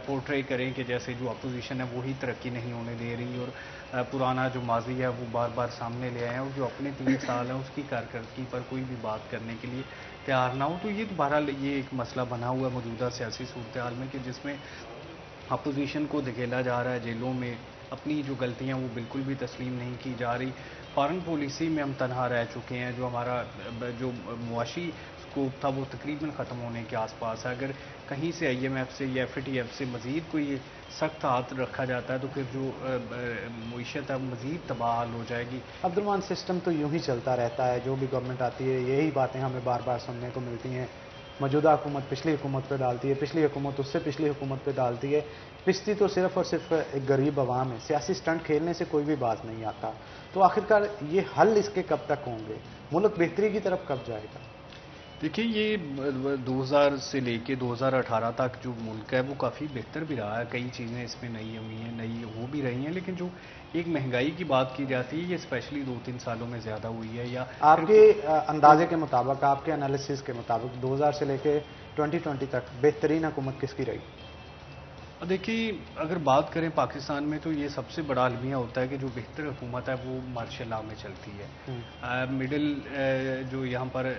پورٹرے کریں کہ جیسے جو اپوزیشن ہے وہی ترقی نہیں ہونے دے رہی اور پرانا جو ماضی ہے وہ بار بار سامنے لے آئے ہیں، اور جو اپنے 3 سال ہیں اس کی کارکردگی پر کوئی بھی بات کرنے کے لیے تیار نہ ہو۔ تو یہ بہرحال یہ ایک مسئلہ بنا ہوا ہے موجودہ سیاسی صورتحال میں کہ جس میں اپوزیشن کو دھکیلا جا رہا ہے جیلوں میں، اپنی جو غلطیاں وہ بالکل بھی تسلیم نہیں کی جا رہی۔ فارن پالیسی میں ہم تنہا رہ چکے ہیں، جو ہمارا جو معاشی اسکوپ تھا وہ تقریباً ختم ہونے کے آس پاس ہے۔ اگر کہیں سے IMF سے یا FATF سے مزید کوئی سخت ہاتھ رکھا جاتا ہے تو پھر جو معیشت ہے مزید تباہ حال ہو جائے گی۔ عبد الرحمان، سسٹم تو یوں ہی چلتا رہتا ہے، جو بھی گورنمنٹ آتی ہے یہی باتیں ہمیں بار بار سننے کو ملتی ہیں۔ موجودہ حکومت پچھلی حکومت پہ ڈالتی ہے، پچھلی حکومت اس سے پچھلی حکومت پہ ڈالتی ہے، پچھتی تو صرف اور صرف ایک غریب عوام ہے۔ سیاسی سٹنٹ کھیلنے سے کوئی بھی باز نہیں آتا۔ تو آخرکار یہ حل اس کے کب تک ہوں گے؟ ملک بہتری کی طرف کب جائے گا؟ دیکھیے یہ 2000 سے لے کے 2018 تک جو ملک ہے وہ کافی بہتر بھی رہا ہے، کئی چیزیں اس میں نئی ہوئی ہیں، نئی ہو بھی رہی ہیں، لیکن جو ایک مہنگائی کی بات کی جاتی ہے یہ اسپیشلی 2-3 سالوں میں زیادہ ہوئی ہے۔ یا آپ کے اندازے کے مطابق، آپ کے انالیسس کے مطابق 2000 سے لے کے 2020 تک بہترین حکومت کس کی رہی؟ دیکھیے اگر بات کریں پاکستان میں تو یہ سب سے بڑا المیہ ہوتا ہے کہ جو بہتر حکومت ہے وہ مارشل لا میں چلتی ہے۔ مڈل جو یہاں پر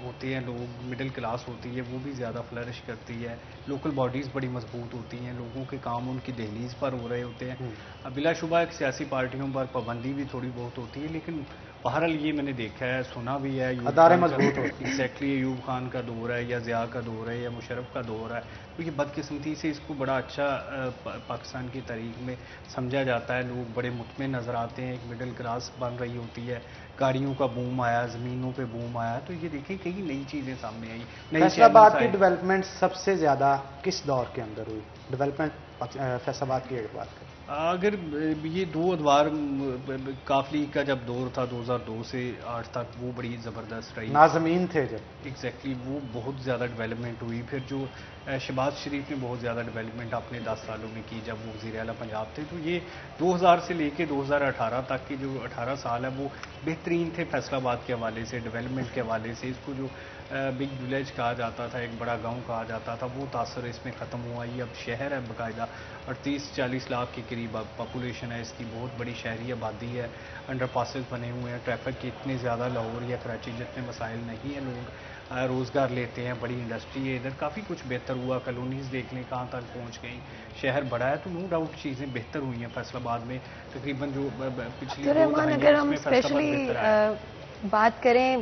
ہوتے ہیں لوگ، مڈل کلاس ہوتی ہے وہ بھی زیادہ فلرش کرتی ہے، لوکل باڈیز بڑی مضبوط ہوتی ہیں، لوگوں کے کام ان کی دہلیز پر ہو رہے ہوتے ہیں۔ بلا شبہ ایک سیاسی پارٹیوں پر پابندی بھی تھوڑی بہت ہوتی ہے، لیکن بہرحال یہ میں نے دیکھا ہے، سنا بھی ہے، ادارے مضبوط ہوتے ہیں۔ ایگزیکٹلی ایوب خان کا دور ہے یا ضیاء کا دور ہے یا مشرف کا دور ہے، تو یہ بدقسمتی سے اس کو بڑا اچھا پاکستان کی تاریخ میں سمجھا جاتا ہے، لوگ بڑے مطمئن نظر آتے ہیں، ایک مڈل کلاس بن رہی ہوتی ہے، گاڑیوں کا بوم آیا، زمینوں پہ بوم آیا، تو یہ دیکھیں کئی نئی چیزیں سامنے آئی۔ فیصل آباد کی ڈیولپمنٹ سب سے زیادہ کس دور کے اندر ہوئی؟ ڈیولپمنٹ فیصل آباد کی اگر بات کریں، اگر یہ 2 ادوار کافلی کا جب دور تھا 2002 سے 8 تک وہ بڑی زبردست رہی، نازمین تھے جب، ایگزیکٹلی وہ بہت زیادہ ڈیولپمنٹ ہوئی۔ پھر جو شہباز شریف نے بہت زیادہ ڈیولپمنٹ اپنے 10 سالوں میں کی جب وہ وزیر اعلیٰ پنجاب تھے، تو یہ 2000 سے لے کے 2018 تک کے جو 18 سال ہے وہ بہترین تھے فیصل آباد کے حوالے سے، ڈیولپمنٹ کے حوالے سے۔ اس کو جو بگ ولیج کہا جاتا تھا، ایک بڑا گاؤں کہا جاتا تھا، وہ تاثر اس میں ختم ہوا۔ یہ اب شہر ہے باقاعدہ، 38-40 لاکھ کے قریب پاپولیشن ہے اس کی، بہت بڑی شہری آبادی ہے، انڈر پاسز بنے ہوئے ہیں، ٹریفک کی اتنے زیادہ لاہور یا کراچی جتنے مسائل نہیں ہیں، لوگ روزگار لیتے ہیں، بڑی انڈسٹری ہے ادھر، کافی کچھ بہتر ہوا، کالونیز دیکھ لیں کہاں تک پہنچ گئیں، شہر بڑا ہے، تو نو ڈاؤٹ چیزیں بہتر ہوئی ہیں فیصل آباد میں تقریباً جو پچھلی 2 دہائیوں اگر ہم میں فیصل آباد اسپیشلی بہتر ہے۔ بات کریں،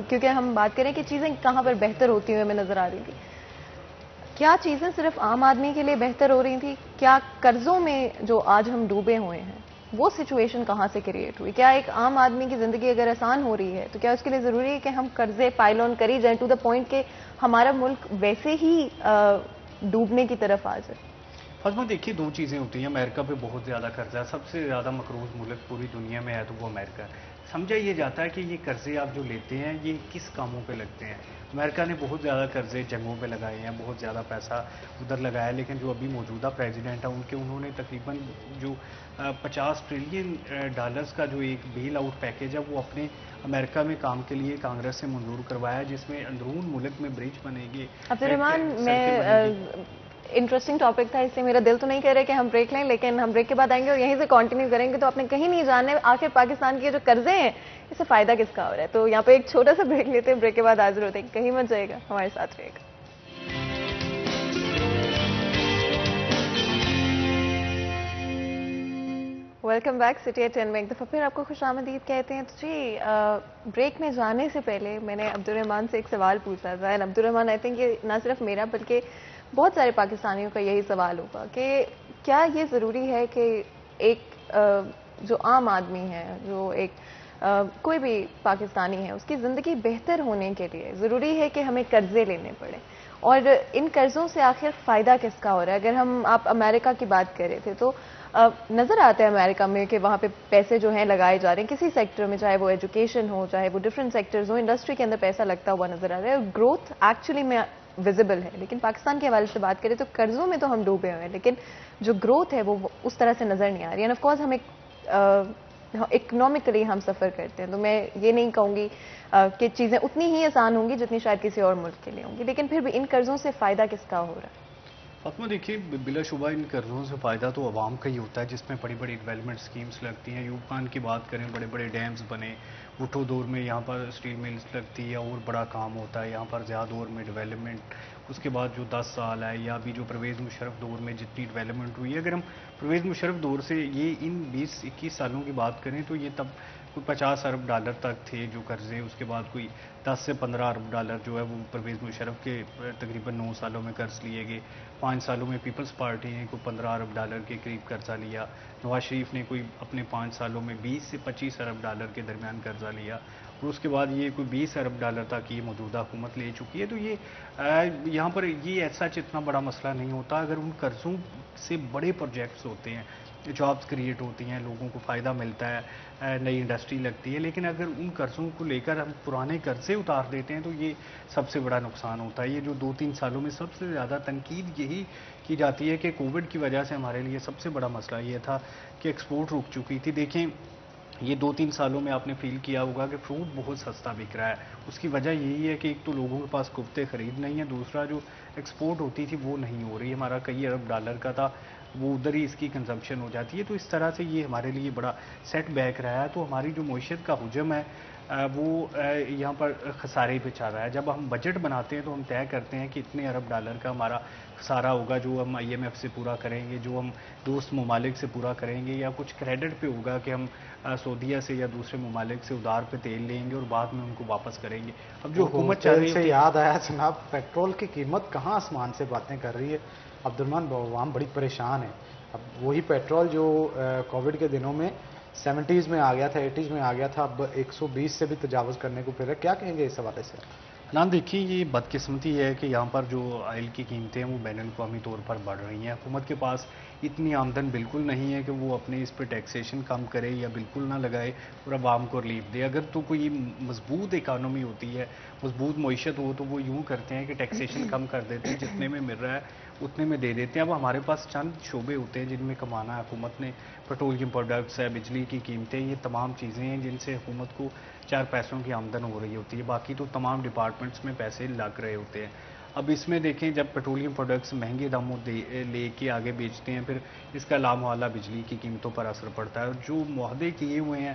کیونکہ ہم بات کریں کہ چیزیں کہاں پر بہتر ہوتی ہوئی ہمیں نظر آ رہی تھی، کیا چیزیں صرف عام آدمی کے لیے بہتر ہو رہی تھی؟ کیا قرضوں میں جو آج ہم ڈوبے ہوئے ہیں وہ سچویشن کہاں سے کریٹ ہوئی؟ کیا ایک عام آدمی کی زندگی اگر آسان ہو رہی ہے تو کیا اس کے لیے ضروری ہے کہ ہم قرضے پائل آن کری جائیں ٹو دا پوائنٹ کہ ہمارا ملک ویسے ہی ڈوبنے کی طرف آ جائے؟ فاطمہ دیکھیے 2 چیزیں ہوتی ہیں، امریکہ پہ بہت زیادہ قرضہ ہے، سب سے زیادہ مقروض ملک پوری دنیا میں ہے تو وہ امریکہ ہے۔ سمجھا یہ جاتا ہے کہ یہ قرضے آپ جو لیتے ہیں یہ کس کاموں پہ لگتے ہیں؟ امریکہ نے بہت زیادہ قرضے جنگوں پہ لگائے ہیں، بہت زیادہ پیسہ ادھر لگایا ہے، لیکن جو ابھی موجودہ پریزیڈنٹ ہیں انہوں نے تقریباً جو 50 ٹریلین ڈالرز کا جو ایک بیل آؤٹ پیکیج ہے وہ اپنے امریکہ میں کام کے لیے کانگریس سے منظور کروایا ہے، جس میں اندرون ملک میں برج بنے گے. عبدالرحمان، میں انٹرسٹنگ ٹاپک تھا، اس سے میرا دل تو نہیں کہہ رہا کہ ہم بریک لیں، لیکن ہم بریک کے بعد آئیں گے اور یہیں سے کنٹینیو کریں گے. تو آپ نے کہیں نہیں جانا ہے آخر پاکستان کے جو قرضے ہیں اس سے فائدہ کس کا ہو رہا ہے. تو یہاں پہ ایک چھوٹا سا بریک لیتے ہیں، بریک کے بعد حاضر ہوتے ہیں. کہیں مت جائے گا، ہمارے ساتھ رہے گا. ویلکم بیک سٹی ایٹ 10 میں ایک دفعہ پھر آپ کو خوش آمدید کہتے ہیں. تو جی بریک میں جانے سے پہلے میں نے عبدالرحمان سے ایک سوال پوچھا تھا. اینڈ عبدالرحمان آئی تھنک یہ نہ صرف میرا بلکہ بہت سارے پاکستانیوں کا یہی سوال ہوگا کہ کیا یہ ضروری ہے کہ ایک جو عام آدمی ہے، جو ایک کوئی بھی پاکستانی ہے، اس کی زندگی بہتر ہونے کے لیے ضروری ہے کہ ہمیں قرضے لینے پڑیں، اور ان قرضوں سے آخر فائدہ کس کا ہو رہا ہے؟ اگر آپ امریکہ کی بات کر رہے تھے تو نظر آتا ہے امریکہ میں کہ وہاں پہ پیسے جو ہیں لگائے جا رہے ہیں کسی سیکٹر میں، چاہے وہ ایجوکیشن ہو، چاہے وہ ڈفرینٹ سیکٹرز ہوں، انڈسٹری کے اندر پیسہ لگتا ہوا نظر آ رہا ہے اور گروتھ ایکچولی میں ویزیبل ہے. لیکن پاکستان کے حوالے سے بات کریں تو قرضوں میں تو ہم ڈوبے ہوئے ہیں، لیکن جو گروتھ ہے وہ اس طرح سے نظر نہیں آ رہی. اینڈ آف کورس ہم اکنامکلی ہم سفر کرتے ہیں، تو میں یہ نہیں کہوں گی کہ چیزیں اتنی ہی آسان ہوں گی جتنی شاید کسی اور ملک کے لیے ہوں گی، لیکن پھر بھی ان قرضوں سے فائدہ کس کا ہو رہا ہے؟ فاطمہ دیکھیے، بلا شبہ ان قرضوں سے فائدہ تو عوام کا ہی ہوتا ہے، جس میں بڑی بڑی ڈیولپمنٹ سکیمز لگتی ہیں. ایوب خان کی بات کریں، بڑے بڑے ڈیمز بنے، بھٹو دور میں یہاں پر اسٹیل ملز لگتی ہے اور بڑا کام ہوتا ہے یہاں پر. زیادہ دور میں ڈیولپمنٹ، اس کے بعد جو 10 سال ہے یا ابھی جو پرویز مشرف دور میں جتنی ڈیولپمنٹ ہوئی ہے، اگر ہم پرویز مشرف دور سے یہ ان 20-21 سالوں کی بات کریں تو یہ تب کوئی 50 ارب ڈالر تک تھے جو قرضے. اس کے بعد کوئی 10 سے 15 ارب ڈالر جو ہے وہ پرویز مشرف کے تقریباً 9 سالوں میں قرض لیے گئے. 5 سالوں میں پیپلز پارٹی نے کوئی 15 ارب ڈالر کے قریب قرضہ لیا. نواز شریف نے کوئی اپنے 5 سالوں میں 20 سے 25 ارب ڈالر کے درمیان قرضہ لیا، اور اس کے بعد یہ کوئی 20 ارب ڈالر تک یہ موجودہ حکومت لے چکی ہے. تو یہ یہاں پر یہ ایسا اتنا بڑا مسئلہ نہیں ہوتا اگر ان قرضوں سے بڑے پروجیکٹس ہوتے ہیں، جابس کریٹ ہوتی ہیں، لوگوں کو فائدہ ملتا ہے، نئی انڈسٹری لگتی ہے. لیکن اگر ان قرضوں کو لے کر ہم پرانے قرضے اتار دیتے ہیں تو یہ سب سے بڑا نقصان ہوتا ہے. یہ جو 2-3 سالوں میں سب سے زیادہ تنقید یہی کی جاتی ہے کہ کووڈ کی وجہ سے ہمارے لیے سب سے بڑا مسئلہ یہ تھا کہ ایکسپورٹ رک چکی تھی. دیکھیں یہ 2-3 سالوں میں آپ نے فیل کیا ہوگا کہ فروٹ بہت سستا بک رہا ہے. اس کی وجہ یہی ہے کہ ایک تو لوگوں کے پاس قوتِ خرید نہیں ہے، دوسرا جو ایکسپورٹ ہوتی تھی وہ نہیں ہو رہی. ہمارا کئی ارب ڈالر کا تھا، وہ ادھر ہی اس کی کنزمپشن ہو جاتی ہے. تو اس طرح سے یہ ہمارے لیے بڑا سیٹ بیک رہا ہے. تو ہماری جو معیشت کا حجم ہے وہ یہاں پر خسارے پہ چل رہا ہے. جب ہم بجٹ بناتے ہیں تو ہم طے کرتے ہیں کہ اتنے ارب ڈالر کا ہمارا خسارہ ہوگا جو ہم IMF سے پورا کریں گے، جو ہم دوست ممالک سے پورا کریں گے، یا کچھ کریڈٹ پہ ہوگا کہ ہم سعودیہ سے یا دوسرے ممالک سے ادھار پہ تیل لیں گے اور بعد میں ان کو واپس کریں گے. اب جو حکومت چل رہی ہے، یاد آیا جناب، پیٹرول کی قیمت کہاں آسمان سے باتیں کر رہی ہے. عبدالرحمان، عوام بڑی پریشان ہے. اب وہی پیٹرول جو کووڈ کے دنوں میں 70s میں آ گیا تھا، 80s میں آ گیا تھا، اب 120 سے بھی تجاوز کرنے کو پھر ہے. کیا کہیں گے اس حوالے سے؟ دیکھیے یہ بدقسمتی ہے کہ یہاں پر جو آئل کی قیمتیں وہ بین الاقوامی طور پر بڑھ رہی ہیں. حکومت کے پاس اتنی آمدن بالکل نہیں ہے کہ وہ اپنے اس پہ ٹیکسیشن کم کرے یا بالکل نہ لگائے اور عوام کو ریلیف دے. اگر تو کوئی مضبوط اکانومی ہوتی ہے، مضبوط معیشت ہو، تو وہ یوں کرتے ہیں کہ ٹیکسیشن کم کر دیتے ہیں، جتنے میں مل رہا ہے اتنے میں دے دیتے ہیں. اب ہمارے پاس چند شعبے ہوتے ہیں جن میں کمانا ہے حکومت نے. پیٹرولیم پروڈکٹس ہے، بجلی کی قیمتیں، یہ تمام چیزیں ہیں جن سے حکومت کو 4 پیسوں کی آمدن ہو رہی ہوتی ہے. باقی تو تمام ڈپارٹمنٹس میں پیسے لگ رہے ہوتے ہیں. اب اس میں دیکھیں جب پیٹرولیم پروڈکٹس مہنگے داموں لے کے آگے بیچتے ہیں، پھر اس کا لامحالہ بجلی کی قیمتوں پر اثر پڑتا ہے. اور جو معاہدے کیے ہوئے ہیں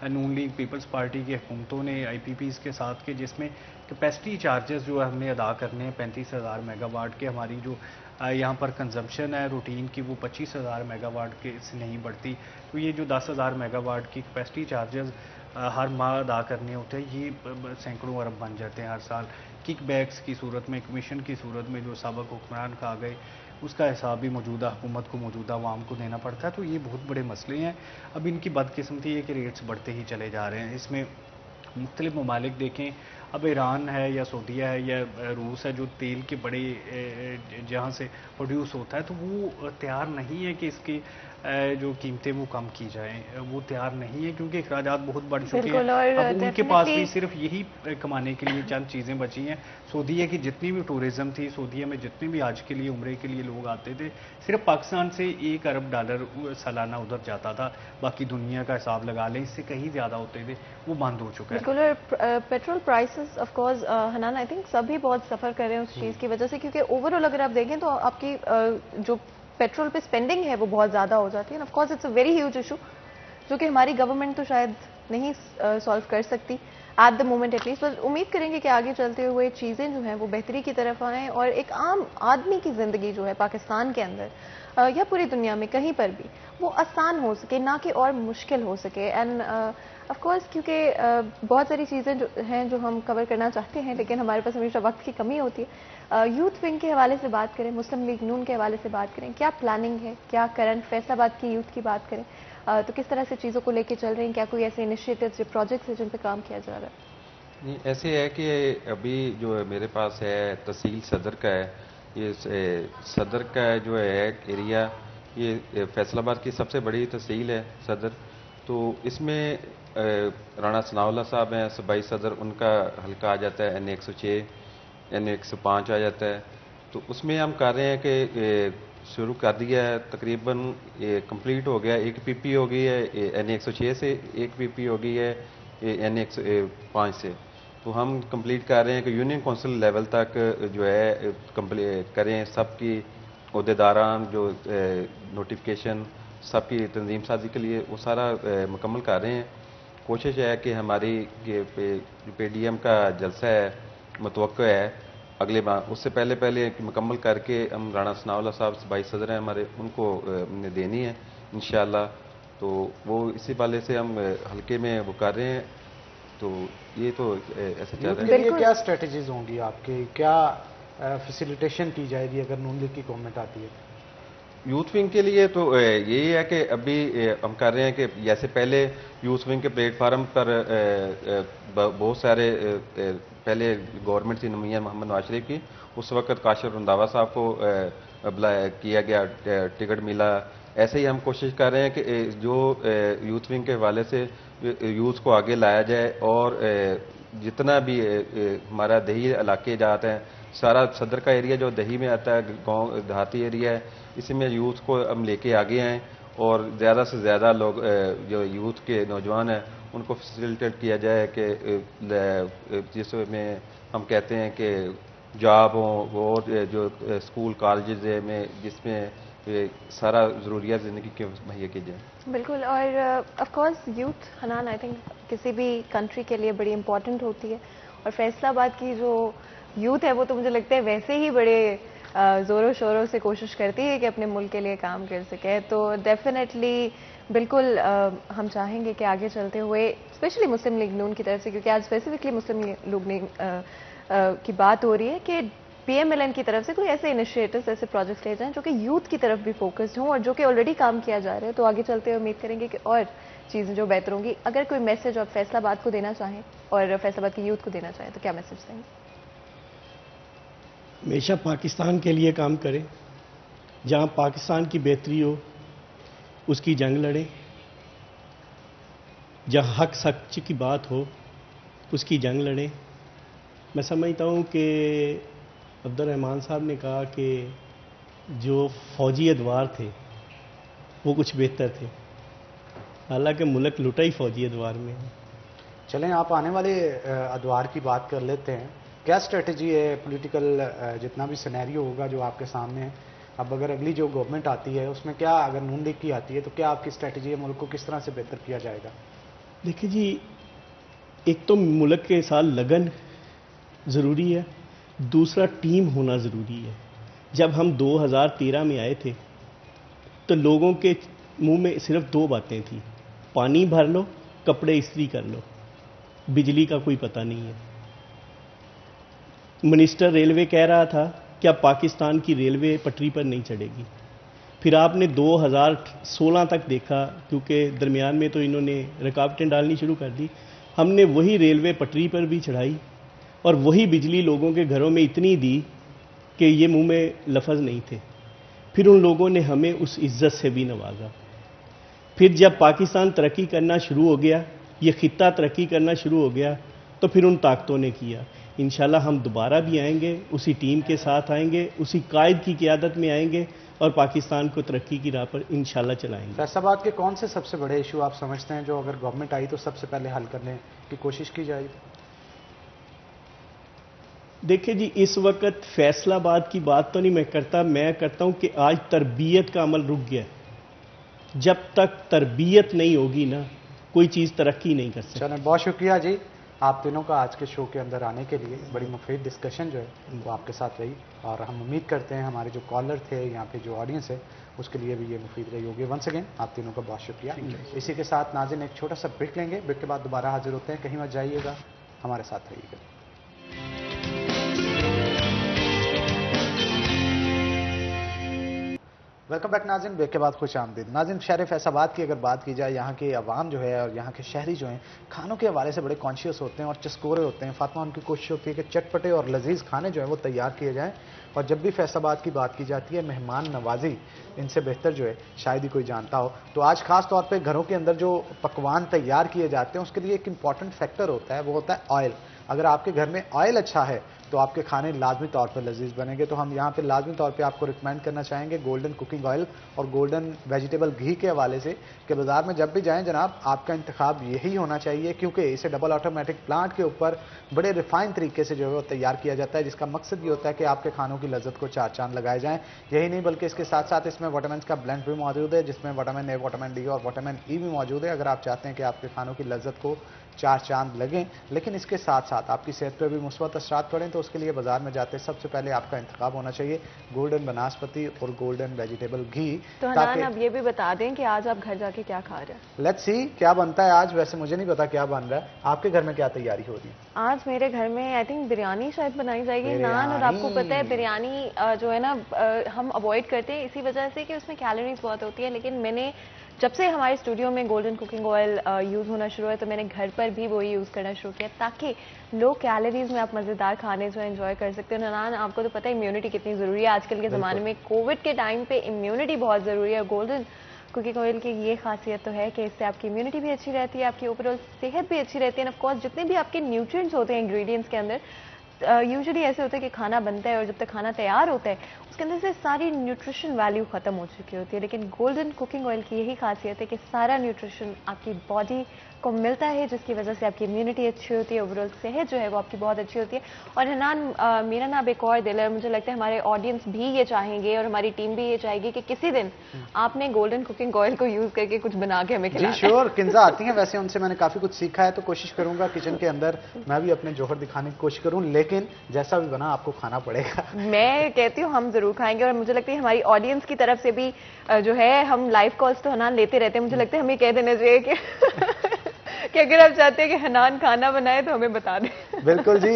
نون لیگ پیپلز پارٹی کی حکومتوں نے IPPs کے ساتھ کے، جس میں کیپیسٹی چارجز جو ہم نے ادا کرنے ہیں 35,000 میگا واٹ کے، ہماری جو یہاں پر کنزمپشن ہے روٹین کی وہ 25,000 میگا واٹ کے سے نہیں بڑھتی. تو یہ جو 10,000 میگا واٹ کی کیپیسٹی چارجز ہر ماہ ادا کرنے ہوتے ہیں، یہ سینکڑوں ارب بن جاتے ہیں ہر سال. کک بیکس کی صورت میں، کمیشن کی صورت میں جو سابق حکمران کھا گئے، اس کا حساب بھی موجودہ حکومت کو، موجودہ عوام کو دینا پڑتا ہے. تو یہ بہت بڑے مسئلے ہیں. اب ان کی بدقسمتی ہے کہ ریٹس بڑھتے ہی چلے جا رہے ہیں. اس میں مختلف ممالک دیکھیں، اب ایران ہے یا سعودیہ ہے یا روس ہے جو تیل کے بڑے جہاں سے پروڈیوس ہوتا ہے، تو وہ تیار نہیں ہے کہ اس کی جو قیمتیں وہ کم کی جائیں، وہ تیار نہیں ہے کیونکہ اخراجات بہت بڑھ چکے ہیں. اب ان کے پاس بھی صرف یہی کمانے کے لیے چند چیزیں بچی ہیں. سعودیہ کی جتنی بھی ٹورزم تھی، سعودیہ میں جتنے بھی آج کے لیے عمرے کے لیے لوگ آتے تھے، صرف پاکستان سے $1 ارب سالانہ ادھر جاتا تھا. باقی دنیا کا حساب لگا لیں، اس سے کہیں زیادہ ہوتے تھے، وہ بند ہو چکا ہے. بالکل. اور petrol prices of course Hanan I think سبھی بہت سفر کر رہے ہیں اس چیز کی وجہ سے، کیونکہ اوور آل اگر آپ دیکھیں تو آپ کی جو پیٹرول پہ اسپینڈنگ ہے وہ بہت زیادہ ہو جاتی ہے. Of course it's a very huge issue جو کہ ہماری گورنمنٹ تو شاید نہیں سالو کر سکتی at the moment at least. بس امید کریں گے کہ آگے چلتے ہوئے چیزیں جو ہیں وہ بہتری کی طرف آئیں اور ایک عام آدمی کی زندگی جو ہے پاکستان کے اندر یا پوری دنیا میں کہیں پر بھی وہ آسان ہو سکے، نہ کہ اور مشکل ہو سکے. اینڈ آف کورس کیونکہ بہت ساری چیزیں جو ہیں جو ہم کور کرنا چاہتے ہیں لیکن ہمارے پاس ہمیشہ وقت کی کمی ہوتی ہے. یوتھ ونگ کے حوالے سے بات کریں، مسلم لیگ نون کے حوالے سے بات کریں، کیا پلاننگ ہے، کیا کرنٹ فیصل آباد کی یوتھ کی بات کریں تو کس طرح سے چیزوں کو لے کے چل رہے ہیں؟ کیا کوئی ایسے انیشیٹوز یا پروجیکٹس ہیں جن پہ کام کیا جا رہا ہے؟ نہیں، ایسے ہے کہ ابھی جو میرے پاس ہے تحصیل صدر کا ہے. یہ صدر کا جو ہے ایریا، یہ فیصل آباد کی سب سے بڑی تحصیل ہے صدر. تو اس میں رانا ثناء اللہ صاحب ہیں صوبائی صدر، ان کا حلقہ آ جاتا ہے N106 N105 آ جاتا ہے. تو اس میں ہم کر رہے ہیں کہ شروع کر دیا ہے، تقریباً کمپلیٹ ہو گیا. ایک پی پی ہو گئی ہے N106 سے، ایک پی پی ہو گئی ہے N105 سے. تو ہم کمپلیٹ کر رہے ہیں کہ یونین کونسل لیول تک جو ہے کریں. سب کی عہدیداران جو نوٹیفکیشن سب کی تنظیم سازی کے لیے وہ سارا مکمل کر رہے ہیں. کوشش ہے کہ ہماری پی ڈی ایم کا جلسہ ہے متوقع ہے اگلے ماہ، اس سے پہلے مکمل کر کے ہم رانا ثناء اللہ صاحب صوبائی صدر ہیں ہمارے، ان کو نے دینی ہے انشاءاللہ. تو وہ اسی والے سے ہم حلقے میں وہ کر رہے ہیں. تو یہ تو ایسا چل رہا ہے. کیا اسٹریٹجیز ہوں گی آپ کی، کیا فیسیلیٹیشن کی جائے گی اگر نون لیگ کی گورنمنٹ آتی ہے؟ یوتھ ونگ کے لیے تو یہی ہے کہ ابھی ہم کر رہے ہیں کہ جیسے پہلے یوتھ ونگ کے پلیٹ فارم پر بہت سارے پہلے گورنمنٹ تھی میاں محمد نواز شریف کی، اس وقت کاشف رنداوا صاحب کو کیا گیا، ٹکٹ ملا. ایسے ہی ہم کوشش کر رہے ہیں کہ جو یوتھ ونگ کے حوالے سے یوتھ کو آگے لایا جائے اور جتنا بھی ہمارا دیہی علاقے جاتے ہیں، سارا صدر کا ایریا جو دیہی میں آتا ہے، گاؤں دیہاتی ایریا ہے، اسی میں یوتھ کو ہم لے کے آگے آئیں اور زیادہ سے زیادہ لوگ جو یوتھ کے نوجوان ہیں ان کو فیسیلیٹیٹ کیا جائے کہ جس میں ہم کہتے ہیں کہ جاب ہوں، وہ جو اسکول کالجز میں جس میں سارا ضروریات زندگی کے مہیا کی جائیں. بالکل. اور of course youth Hanan I think کسی بھی کنٹری کے لیے بڑی امپورٹنٹ ہوتی ہے، اور فیصل آباد کی جو یوتھ ہے وہ تو مجھے لگتا ہے ویسے ہی بڑے زوروں شوروں سے کوشش کرتی ہے کہ اپنے ملک کے لیے کام کر سکے. تو ڈیفینیٹلی بالکل ہم چاہیں گے کہ آگے چلتے ہوئے اسپیشلی مسلم لیگ نون کی طرف سے، کیونکہ آج اسپیسیفکلی مسلم لیگ کی بات ہو رہی ہے، کہ پی ایم ایل این کی طرف سے کوئی ایسے انیشیٹوز، ایسے پروجیکٹس لے جائیں جو کہ یوتھ کی طرف بھی فوکسڈ ہوں اور جو کہ آلریڈی کام کیا جا رہا ہے. تو آگے چلتے ہوئے امید کریں گے کہ اور چیزیں جو بہتر ہوں گی. اگر کوئی میسج آپ فیصل آباد کو دینا چاہیں اور فیصل آباد کی یوتھ کو دینا چاہیں تو کیا میسج دیں گے؟ ہمیشہ پاکستان کے لیے کام کریں، جہاں پاکستان کی بہتری ہو اس کی جنگ لڑیں، جہاں حق سچ کی بات ہو اس کی جنگ لڑیں. میں سمجھتا ہوں کہ عبد الرحمان صاحب نے کہا کہ جو فوجی ادوار تھے وہ کچھ بہتر تھے، حالانکہ ملک لٹا ہی فوجی ادوار میں ہے. چلیں آپ آنے والے ادوار کی بات کر لیتے ہیں. کیا اسٹریٹجی ہے پولیٹیکل جتنا بھی سینیریو ہوگا جو آپ کے سامنے ہے؟ اب اگر اگلی جو گورنمنٹ آتی ہے اس میں کیا، اگر نون لیگ کی آتی ہے تو کیا آپ کی اسٹریٹجی ہے، ملک کو کس طرح سے بہتر کیا جائے گا؟ دیکھیں جی، ایک تو ملک کے ساتھ لگن ضروری ہے، دوسرا ٹیم ہونا ضروری ہے. جب ہم 2013 میں آئے تھے تو لوگوں کے منہ میں صرف 2 باتیں تھیں، پانی بھر لو، کپڑے استری کر لو، بجلی کا کوئی پتہ نہیں ہے. منسٹر ریلوے کہہ رہا تھا کیا پاکستان کی ریلوے پٹری پر نہیں چڑھے گی. پھر آپ نے 2016 تک دیکھا، کیونکہ درمیان میں تو انہوں نے رکاوٹیں ڈالنی شروع کر دی، ہم نے وہی ریلوے پٹری پر بھی چڑھائی اور وہی بجلی لوگوں کے گھروں میں اتنی دی کہ یہ منہ میں لفظ نہیں تھے. پھر ان لوگوں نے ہمیں اس عزت سے بھی نوازا. پھر جب پاکستان ترقی کرنا شروع ہو گیا, یہ خطہ ترقی کرنا شروع ہو گیا, تو پھر ان طاقتوں نے کیا. انشاءاللہ ہم دوبارہ بھی آئیں گے, اسی ٹیم کے ساتھ آئیں گے, اسی قائد کی قیادت میں آئیں گے اور پاکستان کو ترقی کی راہ پر انشاءاللہ چلائیں گے. فیصل آباد کے کون سے سب سے بڑے ایشو آپ سمجھتے ہیں جو اگر گورنمنٹ آئی تو سب سے پہلے حل کرنے کی کوشش کی جائے؟ دیکھیں جی, اس وقت فیصل آباد کی بات تو نہیں میں کرتا ہوں کہ آج تربیت کا عمل رک گیا. جب تک تربیت نہیں ہوگی نا, کوئی چیز ترقی نہیں کر سکتی. چلیں, بہت شکریہ جی آپ تینوں کا آج کے شو کے اندر آنے کے لیے. بڑی مفید ڈسکشن جو ہے وہ آپ کے ساتھ رہی, اور ہم امید کرتے ہیں ہمارے جو کالر تھے, یہاں پہ جو آڈینس ہے, اس کے لیے بھی یہ مفید رہی ہوگی. ونس اگین آپ تینوں کا بہت شکریہ. اسی کے ساتھ ناظرین ایک چھوٹا سا بریک لیں گے, بریک کے بعد دوبارہ حاضر ہوتے ہیں. کہیں مت جائیے گا, ہمارے ساتھ رہیے گا. ویلکم بیک ناظرین, بریک کے بعد خوش آمدید. ناظرین, شہر فیصل آباد کی اگر بات کی جائے, یہاں کے عوام جو ہے اور یہاں کے شہری جو ہیں کھانوں کے حوالے سے بڑے کانشیس ہوتے ہیں اور چسکورے ہوتے ہیں. فاطمہ, ان کی کوشش ہوتی ہے کہ چٹپٹے اور لذیذ کھانے جو ہیں وہ تیار کیے جائیں, اور جب بھی فیصل آباد کی بات کی جاتی ہے مہمان نوازی ان سے بہتر جو ہے شاید ہی کوئی جانتا ہو. تو آج خاص طور پہ گھروں کے اندر جو پکوان تیار کیے جاتے ہیں اس کے لیے ایک امپورٹنٹ فیکٹر ہوتا ہے, وہ ہوتا ہے آئل. اگر آپ کے گھر میں آئل اچھا ہے تو آپ کے کھانے لازمی طور پر لذیذ بنیں گے. تو ہم یہاں پہ لازمی طور پہ آپ کو ریکمینڈ کرنا چاہیں گے گولڈن کوکنگ آئل اور گولڈن ویجیٹیبل گھی کے حوالے سے, کہ بازار میں جب بھی جائیں جناب آپ کا انتخاب یہی ہونا چاہیے, کیونکہ اسے ڈبل آٹومیٹک پلانٹ کے اوپر بڑے ریفائن طریقے سے جو ہے وہ تیار کیا جاتا ہے, جس کا مقصد یہ ہوتا ہے کہ آپ کے کھانوں کی لذت کو چار چاند لگائے جائیں. یہی نہیں بلکہ اس کے ساتھ ساتھ اس میں وٹامنس کا بلینڈ بھی موجود ہے, جس میں وٹامن اے, وٹامن ڈی اور وٹامن ای بھی موجود ہے. اگر آپ چاہتے ہیں کہ آپ کے کھانوں کی لذت کو چار چاند لگیں لیکن اس کے ساتھ ساتھ آپ کی صحت پہ بھی مثبت اثرات پڑیں, تو اس کے لیے بازار میں جاتے سب سے پہلے آپ کا انتخاب ہونا چاہیے گولڈن بناسپتی اور گولڈن ویجیٹیبل گھی. تو حنان, اب یہ بھی بتا دیں کہ آج آپ گھر جا کے کیا کھا رہے ہیں. لیٹس سی کیا بنتا ہے آج. ویسے مجھے نہیں پتا کیا بن رہا ہے, آپ کے گھر میں کیا تیاری ہو رہی ہے؟ آج میرے گھر میں آئی تھنک بریانی شاید بنائی جائے گی نان. اور آپ کو پتہ ہے بریانی جو ہے نا ہم اوائڈ کرتے ہیں اسی وجہ سے کہ اس میں کیلوریز بہت ہوتی ہے, لیکن میں نے جب سے ہمارے اسٹوڈیو میں گولڈن کوکنگ آئل یوز ہونا شروع ہے تو میں نے گھر پر بھی وہی یوز کرنا شروع کیا تاکہ لو کیلوریز میں آپ مزیدار کھانے جو ہے انجوائے کر سکتے ہیں. نان, آپ کو تو پتہ ہے امیونٹی کتنی ضروری ہے آج کل کے زمانے میں. کووڈ کے ٹائم پہ امیونٹی بہت ضروری ہے. گولڈن کوکنگ آئل کی یہ خاصیت تو ہے کہ اس سے آپ کی امیونٹی بھی اچھی رہتی ہے, آپ کی اوور آل صحت بھی اچھی رہتی ہے. آف کورس جتنے بھی آپ کے نیوٹرینٹس ہوتے ہیں انگریڈینٹس کے اندر, یوزلی ایسے ہوتا ہے کہ کھانا بنتا ہے اور جب تک کھانا تیار ہوتا ہے اس کے اندر سے ساری نیوٹریشن ویلیو ختم ہو چکی ہوتی ہے. لیکن گولڈن کوکنگ آئل کی یہی خاصیت ہے کہ سارا نیوٹریشن آپ کی باڈی کو ملتا ہے, جس کی وجہ سے آپ کی امیونٹی اچھی ہوتی ہے, اوور آل صحت جو ہے وہ آپ کی بہت اچھی ہوتی ہے. اور حنان, میرا نا اب ایک اور دل ہے, مجھے لگتا ہے ہمارے آڈینس بھی یہ چاہیں گے اور ہماری ٹیم بھی یہ چاہے گی کہ کسی دن آپ نے گولڈن کوکنگ آئل کو یوز کر کے کچھ بنا کے ہمیں کھلانا. جی شیور, کنزا آتی ہیں ویسے, ان سے میں نے کافی کچھ سیکھا ہے, تو کوشش کروں گا کچن کے اندر میں بھی اپنے جوہر دکھانے کی کوشش کروں, لیکن جیسا بھی بنا آپ کو کھانا پڑے گا. میں کہتی ہوں ہم ضرور کھائیں گے, اور مجھے لگتا ہے ہماری آڈینس کی طرف سے بھی جو ہے ہم لائیو کالز تو حنان لیتے رہتے ہیں, مجھے لگتا ہے ہمیں کہہ دینا چاہیے کہ اگر آپ چاہتے ہیں کہ حنان کھانا بنائے تو ہمیں بتا دیں. بالکل جی,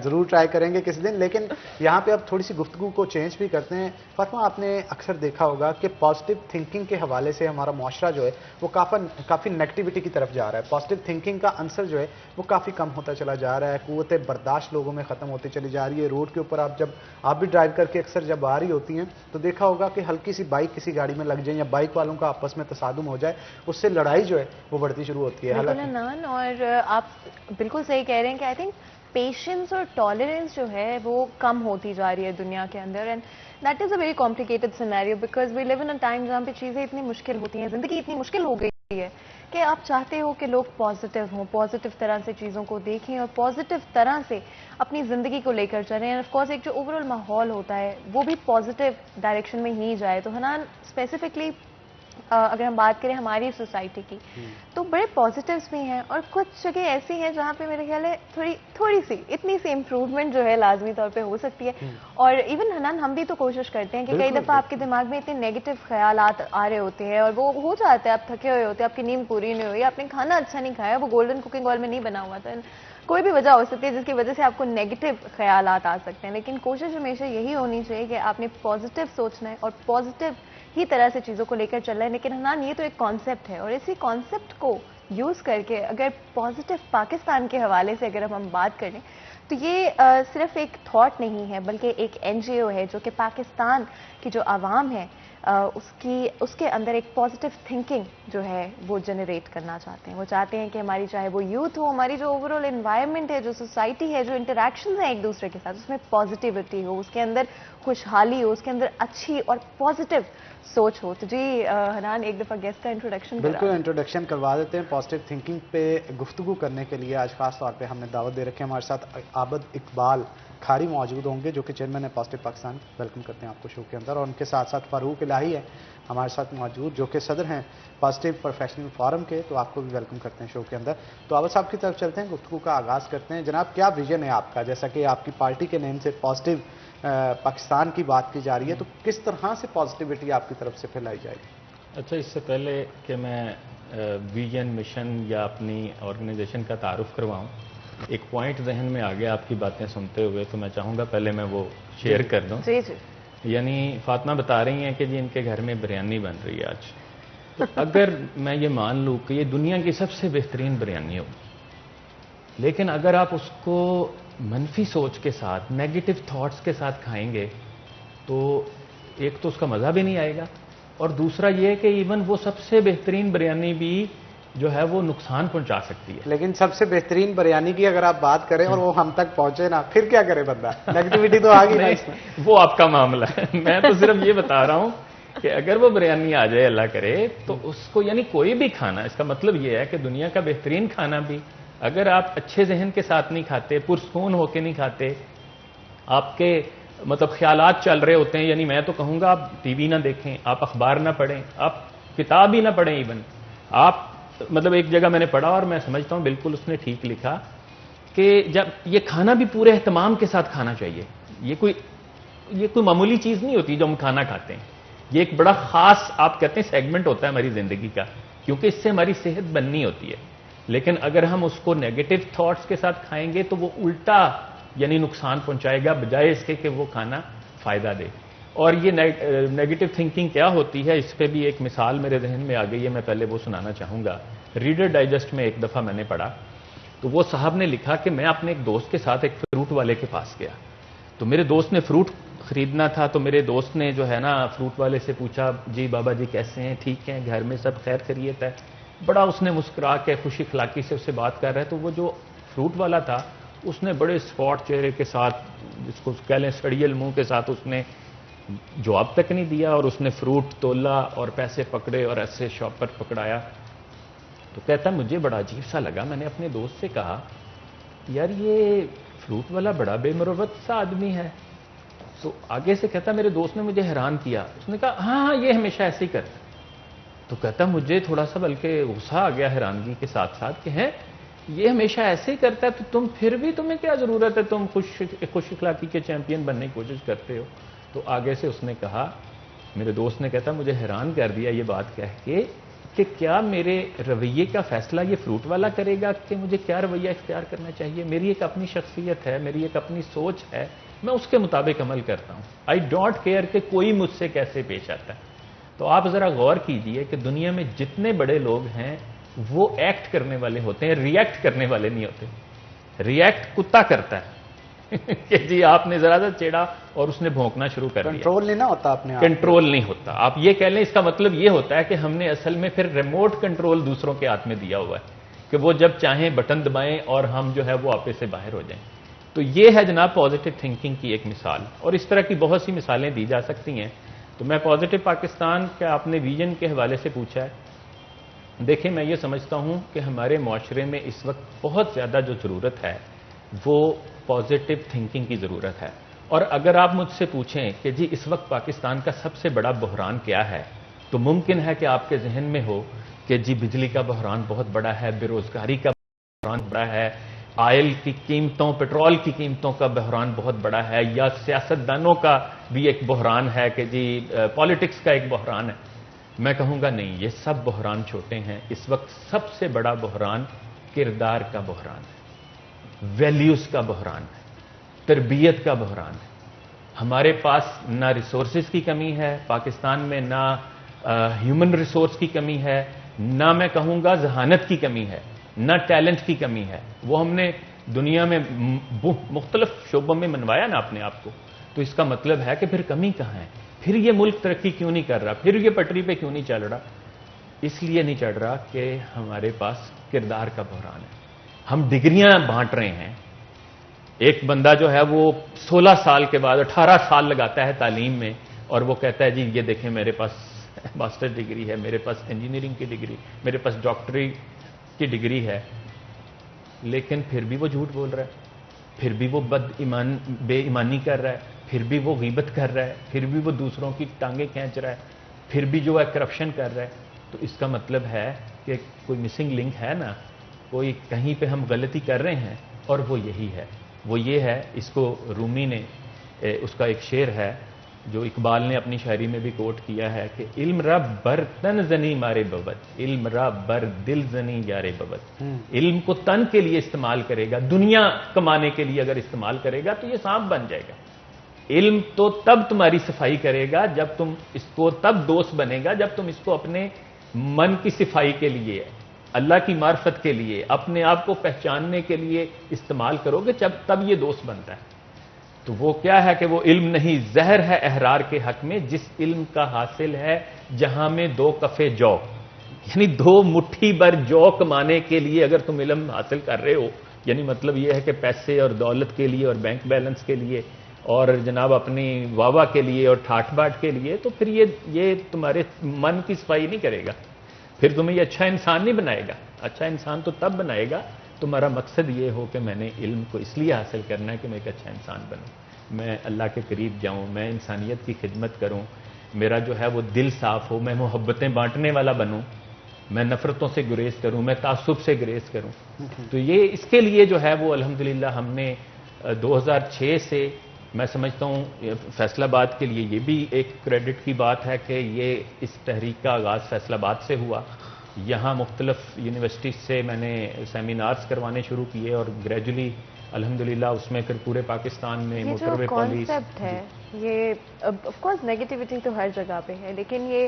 ضرور ٹرائی کریں گے کسی دن. لیکن یہاں پہ اب تھوڑی سی گفتگو کو چینج بھی کرتے ہیں. فاطمہ, آپ نے اکثر دیکھا ہوگا کہ پازیٹیو تھنکنگ کے حوالے سے ہمارا معاشرہ جو ہے وہ کافی نیگیٹیوٹی کی طرف جا رہا ہے. پازیٹیو تھنکنگ کا عنصر جو ہے وہ کافی کم ہوتا چلا جا رہا ہے, قوت برداشت لوگوں میں ختم ہوتی چلی جا رہی ہے. روڈ کے اوپر آپ بھی ڈرائیو کر کے اکثر جب آ رہی ہوتی ہیں تو دیکھا ہوگا کہ ہلکی سی بائک کسی گاڑی میں لگ جائے یا بائک والوں کا آپس میں تصادم ہو جائے, اس سے لڑائی جو ہے وہ بڑھتی شروع ہوتی ہے. حالانکہ اور آپ بالکل صحیح کہہ رہے ہیں کہ آئی تھنک پیشنس اور ٹالرنس جو ہے وہ کم ہوتی جا رہی ہے دنیا کے اندر, and that is a very complicated scenario because we live in a time جہاں پہ چیزیں اتنی مشکل ہوتی ہیں, زندگی اتنی مشکل ہو گئی ہے کہ آپ چاہتے ہو کہ لوگ پازیٹیو ہوں, پازیٹیو طرح سے چیزوں کو دیکھیں اور پازیٹیو طرح سے اپنی زندگی کو لے کر چلیں, اینڈ آف کورس ایک جو اوور آل ماحول ہوتا ہے وہ بھی پازیٹیو ڈائریکشن میں ہی جائے. تو حنان, اسپیسیفکلی اگر ہم بات کریں ہماری سوسائٹی کی تو بڑے پازیٹیوز بھی ہیں اور کچھ جگہ ایسی ہیں جہاں پہ میرے خیال ہے تھوڑی سی اتنی سی امپروومنٹ جو ہے لازمی طور پہ ہو سکتی ہے. اور ایون حنان, ہم بھی تو کوشش کرتے ہیں کہ کئی دفعہ آپ کے دماغ میں اتنے نیگیٹو خیالات آ رہے ہوتے ہیں اور وہ ہو جاتے ہیں, آپ تھکے ہوئے ہوتے ہیں, آپ کی نیند پوری نہیں ہوئی, آپ نے کھانا اچھا نہیں کھایا, وہ گولڈن کوکنگ آئل میں نہیں بنا ہوا تھا, کوئی بھی وجہ ہو سکتی ہے جس کی وجہ سے آپ کو نیگیٹو خیالات آ سکتے ہیں. لیکن کوشش ہمیشہ یہی ہونی چاہیے کہ آپ نے پازیٹیو سوچنا ہے اور پازیٹیو ہی طرح سے چیزوں کو لے کر چل رہا ہے. لیکن حنان, یہ تو ایک کانسیپٹ ہے اور اسی کانسیپٹ کو یوز کر کے اگر پازیٹیو پاکستان کے حوالے سے اگر ہم بات کریں تو یہ صرف ایک تھاٹ نہیں ہے بلکہ ایک NGO ہے جو کہ پاکستان کی جو عوام ہے اس کے اندر ایک پازیٹیو تھنکنگ جو ہے وہ جنریٹ کرنا چاہتے ہیں. وہ چاہتے ہیں کہ ہماری چاہے وہ یوتھ ہو, ہماری جو اوور آل انوائرمنٹ ہے, جو سوسائٹی ہے, جو انٹریکشنز ہیں ایک دوسرے کے ساتھ, اس میں پازیٹیوٹی ہو, اس کے اندر خوشحالی ہو, اس کے اندر اچھی اور پازیٹیو سوچ ہو. تو جی حنان ایک دفعہ گیسٹ کا انٹروڈکشن بالکل انٹروڈکشن کروا دیتے ہیں. پازیٹیو تھنکنگ پہ گفتگو کرنے کے لیے آج خاص طور پہ ہم نے دعوت دے رکھی ہے. ہمارے ساتھ عابد اقبال کھاری موجود ہوں گے جو کہ چیئرمین ہے پازیٹیو پاکستان. ویلکم کرتے ہیں آپ کو شو کے اندر. اور ان کے ساتھ ساتھ فاروق الہی ہے ہمارے ساتھ موجود جو کہ صدر ہیں پازیٹیو پروفیشنل فورم کے. تو آپ کو بھی ویلکم کرتے ہیں شو کے اندر. تو عابد صاحب کی طرف چلتے ہیں, گفتگو کا آغاز کرتے ہیں. جناب کیا ویژن ہے آپ کا؟ جیسا کہ آپ کی پارٹی کے نیم سے پازیٹیو پاکستان کی بات کی جا رہی ہے, تو کس طرح سے پازیٹیوٹی آپ کی طرف سے پھیلائی جائے گی؟ اچھا, اس سے پہلے کہ میں ویژن مشن یا اپنی آرگنائزیشن کا تعارف کرواؤں, ایک پوائنٹ ذہن میں آ گیا آپ کی باتیں سنتے ہوئے, تو میں چاہوں گا پہلے میں وہ شیئر کر دوں. جی جی. یعنی فاطمہ بتا رہی ہیں کہ جی ان کے گھر میں بریانی بن رہی ہے آج. تو اگر میں یہ مان لوں کہ یہ دنیا کی سب سے بہترین بریانی ہوگی, لیکن اگر آپ اس کو منفی سوچ کے ساتھ, نیگیٹو تھاٹس کے ساتھ کھائیں گے تو ایک تو اس کا مزہ بھی نہیں آئے گا, اور دوسرا یہ کہ ایون وہ سب سے بہترین بریانی بھی جو ہے وہ نقصان پہنچا سکتی ہے. لیکن سب سے بہترین بریانی کی اگر آپ بات کریں اور وہ ہم تک پہنچے نا, پھر کیا کرے بندہ؟ نیگیٹیوٹی تو آ گئی نا اس میں. وہ آپ کا معاملہ ہے. میں تو صرف یہ بتا رہا ہوں کہ اگر وہ بریانی آ جائے اللہ کرے تو اس کو, یعنی کوئی بھی کھانا, اس کا مطلب یہ ہے کہ دنیا کا بہترین کھانا بھی اگر آپ اچھے ذہن کے ساتھ نہیں کھاتے, پرسکون ہو کے نہیں کھاتے, آپ کے مطلب خیالات چل رہے ہوتے ہیں, یعنی میں تو کہوں گا آپ ٹی وی نہ دیکھیں, آپ اخبار نہ پڑھیں, آپ کتاب ہی نہ پڑھیں, ایون آپ مطلب ایک جگہ میں نے پڑھا اور میں سمجھتا ہوں بالکل اس نے ٹھیک لکھا کہ جب یہ کھانا بھی پورے اہتمام کے ساتھ کھانا چاہیے. یہ کوئی معمولی چیز نہیں ہوتی جو ہم کھانا کھاتے ہیں, یہ ایک بڑا خاص آپ کہتے ہیں سیگمنٹ ہوتا ہے ہماری زندگی کا, کیونکہ اس سے ہماری صحت بننی ہوتی ہے. لیکن اگر ہم اس کو نیگیٹو تھاٹس کے ساتھ کھائیں گے تو وہ الٹا یعنی نقصان پہنچائے گا بجائے اس کے کہ وہ کھانا فائدہ دے. اور یہ نیگیٹو تھنکنگ کیا ہوتی ہے, اس پہ بھی ایک مثال میرے ذہن میں آ گئی ہے, میں پہلے وہ سنانا چاہوں گا. ریڈر ڈائجسٹ میں ایک دفعہ میں نے پڑھا تو وہ صاحب نے لکھا کہ میں اپنے ایک دوست کے ساتھ ایک فروٹ والے کے پاس گیا. تو میرے دوست نے فروٹ خریدنا تھا, تو میرے دوست نے جو ہے نا فروٹ والے سے پوچھا, جی بابا جی کیسے ہیں, ٹھیک ہیں, گھر میں سب خیر خیریت ہے. بڑا اس نے مسکرا کے خوش اخلاقی سے اس سے بات کر رہا ہے. تو وہ جو فروٹ والا تھا اس نے بڑے اسپاٹ چہرے کے ساتھ, جس کو کہہ لیں سڑیل منہ کے ساتھ, اس نے جواب تک نہیں دیا, اور اس نے فروٹ تولا اور پیسے پکڑے اور ایسے شاپ پر پکڑایا. تو کہتا مجھے بڑا عجیب سا لگا. میں نے اپنے دوست سے کہا یار یہ فروٹ والا بڑا بے مروت سا آدمی ہے. تو آگے سے کہتا میرے دوست نے مجھے حیران کیا. اس نے کہا ہاں یہ ہمیشہ ایسے ہی کرتا. تو کہتا مجھے تھوڑا سا بلکہ غصہ آ گیا حیرانگی کے ساتھ ساتھ کہ ہیں یہ ہمیشہ ایسے ہی کرتا ہے, تو تم پھر بھی تمہیں کیا ضرورت ہے, تم خوش اخلاقی کے چیمپئن بننے کی کوشش کرتے ہو. تو آگے سے اس نے کہا, میرے دوست نے کہتا مجھے حیران کر دیا یہ بات کہہ کے کہ کیا میرے رویے کا فیصلہ یہ فروٹ والا کرے گا کہ مجھے کیا رویہ اختیار کرنا چاہیے. میری ایک اپنی شخصیت ہے, میری ایک اپنی سوچ ہے, میں اس کے مطابق عمل کرتا ہوں. آئی ڈونٹ کیئر کہ کوئی مجھ سے کیسے پیش آتا ہے. تو آپ ذرا غور کیجئے کہ دنیا میں جتنے بڑے لوگ ہیں وہ ایکٹ کرنے والے ہوتے ہیں, ری ایکٹ کرنے والے نہیں ہوتے. ری ایکٹ کتا کرتا ہے کہ جی آپ نے ذرا سا چیڑا اور اس نے بھونکنا شروع کر دیا. کنٹرول نہیں نہ ہوتا اپنے آپ, کنٹرول نہیں ہوتا. آپ یہ کہہ لیں اس کا مطلب یہ ہوتا ہے کہ ہم نے اصل میں پھر ریموٹ کنٹرول دوسروں کے ہاتھ میں دیا ہوا ہے کہ وہ جب چاہیں بٹن دبائیں اور ہم جو ہے وہ آپے سے باہر ہو جائیں. تو یہ ہے جناب پازیٹیو تھنکنگ کی ایک مثال, اور اس طرح کی بہت سی مثالیں دی جا سکتی ہیں. تو میں پازیٹیو پاکستان کا آپ نے ویژن کے حوالے سے پوچھا ہے. دیکھیں میں یہ سمجھتا ہوں کہ ہمارے معاشرے میں اس وقت بہت زیادہ جو ضرورت ہے وہ پازیٹیو تھنکنگ کی ضرورت ہے. اور اگر آپ مجھ سے پوچھیں کہ جی اس وقت پاکستان کا سب سے بڑا بحران کیا ہے, تو ممکن ہے کہ آپ کے ذہن میں ہو کہ جی بجلی کا بحران بہت بڑا ہے, بے روزگاری کا بحران بڑا ہے, آئل کی قیمتوں, پیٹرول کی قیمتوں کا بحران بہت بڑا ہے, یا سیاستدانوں کا بھی ایک بحران ہے کہ جی پالیٹکس کا ایک بحران ہے. میں کہوں گا نہیں, یہ سب بحران چھوٹے ہیں. اس وقت سب سے بڑا بحران کردار کا بحران ہے, ویلیوز کا بحران ہے, تربیت کا بحران ہے. ہمارے پاس نہ ریسورسز کی کمی ہے پاکستان میں, نہ ہیومن ریسورس کی کمی ہے, نہ میں کہوں گا ذہانت کی کمی ہے، نہ ٹیلنٹ کی کمی ہے. وہ ہم نے دنیا میں مختلف شعبوں میں منوایا نا اپنے آپ کو. تو اس کا مطلب ہے کہ پھر کمی کہاں ہے؟ پھر یہ ملک ترقی کیوں نہیں کر رہا؟ پھر یہ پٹری پہ کیوں نہیں چل رہا؟ اس لیے نہیں چڑھ رہا کہ ہمارے پاس کردار کا بحران ہے. ہم ڈگریاں بانٹ رہے ہیں. ایک بندہ جو ہے وہ 16 سال کے بعد 18 سال لگاتا ہے تعلیم میں اور وہ کہتا ہے جی یہ دیکھیں میرے پاس ماسٹر ڈگری ہے، میرے پاس انجینئرنگ کی ڈگری، میرے پاس ڈاکٹری کی ڈگری ہے، لیکن پھر بھی وہ جھوٹ بول رہا ہے، پھر بھی وہ بے ایمانی کر رہا ہے، پھر بھی وہ غیبت کر رہا ہے، پھر بھی وہ دوسروں کی ٹانگیں کھینچ رہا ہے، پھر بھی جو ہے کرپشن کر رہا ہے. تو اس کا مطلب ہے کہ کوئی مسنگ لنک ہے نا، کوئی کہیں پہ ہم غلطی کر رہے ہیں اور وہ یہی ہے. وہ یہ ہے، اس کو رومی نے اس کا ایک شعر ہے جو اقبال نے اپنی شاعری میں بھی کوٹ کیا ہے کہ علم را بر تن زنی مارے ببد، علم را بر دل زنی یارے ببد. علم کو تن کے لیے استعمال کرے گا، دنیا کمانے کے لیے اگر استعمال کرے گا تو یہ سانپ بن جائے گا. علم تو تب تمہاری صفائی کرے گا جب تم اس کو، تب دوست بنے گا جب تم اس کو اپنے من کی صفائی کے لیے، اللہ کی معرفت کے لیے، اپنے آپ کو پہچاننے کے لیے استعمال کرو گے، تب یہ دوست بنتا ہے. تو وہ کیا ہے کہ وہ علم نہیں، زہر ہے احرار کے حق میں، جس علم کا حاصل ہے جہاں میں 2 کفے جو، یعنی 2 مٹھی بھر جو کمانے کے لیے اگر تم علم حاصل کر رہے ہو، یعنی مطلب یہ ہے کہ پیسے اور دولت کے لیے اور بینک بیلنس کے لیے اور جناب اپنی واہ کے لیے اور ٹھاٹ باٹ کے لیے، تو پھر یہ تمہارے من کی صفائی نہیں کرے گا، پھر تمہیں یہ اچھا انسان نہیں بنائے گا. اچھا انسان تو تب بنائے گا تمہارا مقصد یہ ہو کہ میں نے علم کو اس لیے حاصل کرنا ہے کہ میں ایک اچھا انسان بنوں، میں اللہ کے قریب جاؤں، میں انسانیت کی خدمت کروں، میرا جو ہے وہ دل صاف ہو، میں محبتیں بانٹنے والا بنوں، میں نفرتوں سے گریز کروں، میں تعصب سے گریز کروں. تو یہ اس کے لیے جو ہے وہ الحمدللہ ہم نے 2006 سے، میں سمجھتا ہوں فیصل آباد کے لیے یہ بھی ایک کریڈٹ کی بات ہے کہ یہ اس تحریک کا آغاز فیصل آباد سے ہوا. یہاں مختلف یونیورسٹیز سے میں نے سیمینارز کروانے شروع کیے اور گریجولی الحمدللہ اس میں پھر پورے پاکستان میں موٹر وے پالیسی کانسیپٹ ہے. یہ آف کورس نیگیٹیوٹی تو ہر جگہ پہ ہے، لیکن یہ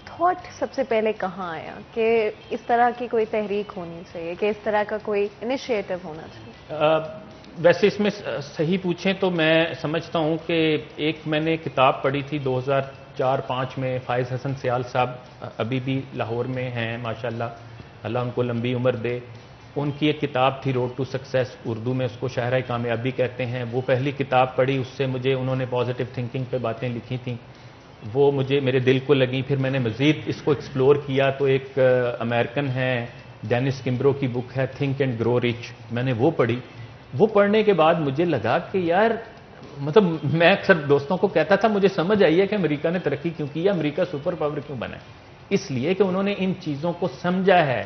تھاٹ سب سے پہلے کہاں آیا کہ اس طرح کی کوئی تحریک ہونی چاہیے، کہ اس طرح کا کوئی انیشیٹو ہونا چاہیے؟ ویسے اس میں صحیح پوچھیں تو میں سمجھتا ہوں کہ ایک میں نے کتاب پڑھی تھی 2004-05 میں، فائز حسن سیال صاحب ابھی بھی لاہور میں ہیں ماشاءاللہ، اللہ ان کو لمبی عمر دے. ان کی ایک کتاب تھی روڈ ٹو سکسیس، اردو میں اس کو شاہراہ کامیابی کہتے ہیں. وہ پہلی کتاب پڑھی، اس سے مجھے انہوں نے پازیٹیو تھنکنگ پہ باتیں لکھی تھیں، وہ مجھے میرے دل کو لگیں. پھر میں نے مزید اس کو ایکسپلور کیا تو ایک امریکن ہے ڈینس کمبرو کی بک ہے تھنک اینڈ گرو رچ، میں نے وہ پڑھی. وہ پڑھنے کے بعد مجھے لگا کہ یار مطلب میں اکثر دوستوں کو کہتا تھا مجھے سمجھ آئی ہے کہ امریکہ نے ترقی کیوں کی ہے، امریکہ سپر پاور کیوں بنا ہے. اس لیے کہ انہوں نے ان چیزوں کو سمجھا ہے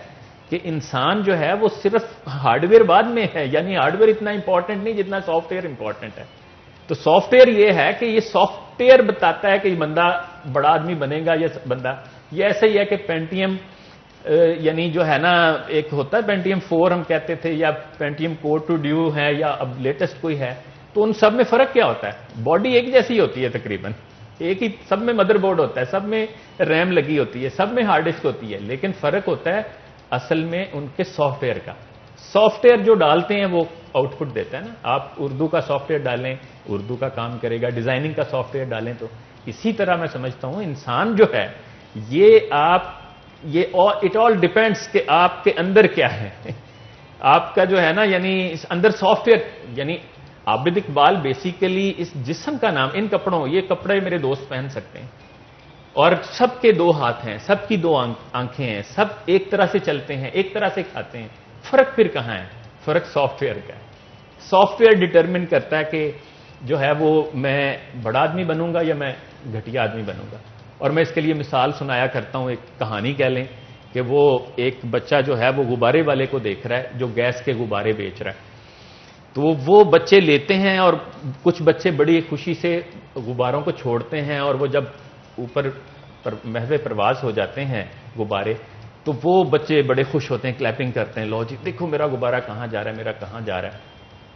کہ انسان جو ہے وہ صرف ہارڈ ویئر بعد میں ہے، یعنی ہارڈ ویئر اتنا امپورٹنٹ نہیں جتنا سافٹ ویئر امپورٹنٹ ہے. تو سافٹ ویئر یہ ہے کہ یہ سافٹ ویئر بتاتا ہے کہ یہ بندہ بڑا آدمی بنے گا، یا بندہ یہ ایسا ہی ہے کہ پینٹیم یعنی جو ہے نا ایک ہوتا ہے پینٹیم 4 ہم کہتے تھے، یا پینٹیم کوڈ ٹو ڈیو ہے، یا اب لیٹسٹ کوئی ہے. تو ان سب میں فرق کیا ہوتا ہے؟ باڈی ایک جیسی ہوتی ہے تقریباً، ایک ہی، سب میں مدر بورڈ ہوتا ہے، سب میں ریم لگی ہوتی ہے، سب میں ہارڈ ڈسک ہوتی ہے، لیکن فرق ہوتا ہے اصل میں ان کے سافٹ ویئر کا. سافٹ ویئر جو ڈالتے ہیں وہ آؤٹ پٹ دیتا ہے نا. آپ اردو کا سافٹ ویئر ڈالیں اردو کا کام کرے گا، ڈیزائننگ کا سافٹ ویئر ڈالیں تو اسی طرح میں سمجھتا ہوں انسان جو ہے یہ اٹ آل ڈیپینڈس کہ آپ کے اندر کیا ہے. آپ کا جو ہے نا یعنی اس اندر سافٹ ویئر، یعنی عابد اقبال بیسیکلی اس جسم کا نام، ان کپڑوں، یہ کپڑے میرے دوست پہن سکتے ہیں اور سب کے 2 ہاتھ ہیں، سب کی 2 آنکھیں ہیں، سب ایک طرح سے چلتے ہیں، ایک طرح سے کھاتے ہیں. فرق پھر کہاں ہے؟ فرق سافٹ ویئر کا ہے. سافٹ ویئر ڈٹرمن کرتا ہے کہ جو ہے وہ میں بڑا آدمی بنوں گا یا میں گھٹیا آدمی بنوں گا. اور میں اس کے لیے مثال سنایا کرتا ہوں، ایک کہانی کہہ لیں کہ وہ ایک بچہ جو ہے وہ غبارے والے کو دیکھ رہا ہے جو گیس کے غبارے بیچ رہا ہے. تو وہ بچے لیتے ہیں اور کچھ بچے بڑی خوشی سے غباروں کو چھوڑتے ہیں، اور وہ جب اوپر محو پرواز ہو جاتے ہیں غبارے تو وہ بچے بڑے خوش ہوتے ہیں، کلیپنگ کرتے ہیں، لو جی دیکھو میرا غبارہ کہاں جا رہا ہے، میرا کہاں جا رہا ہے.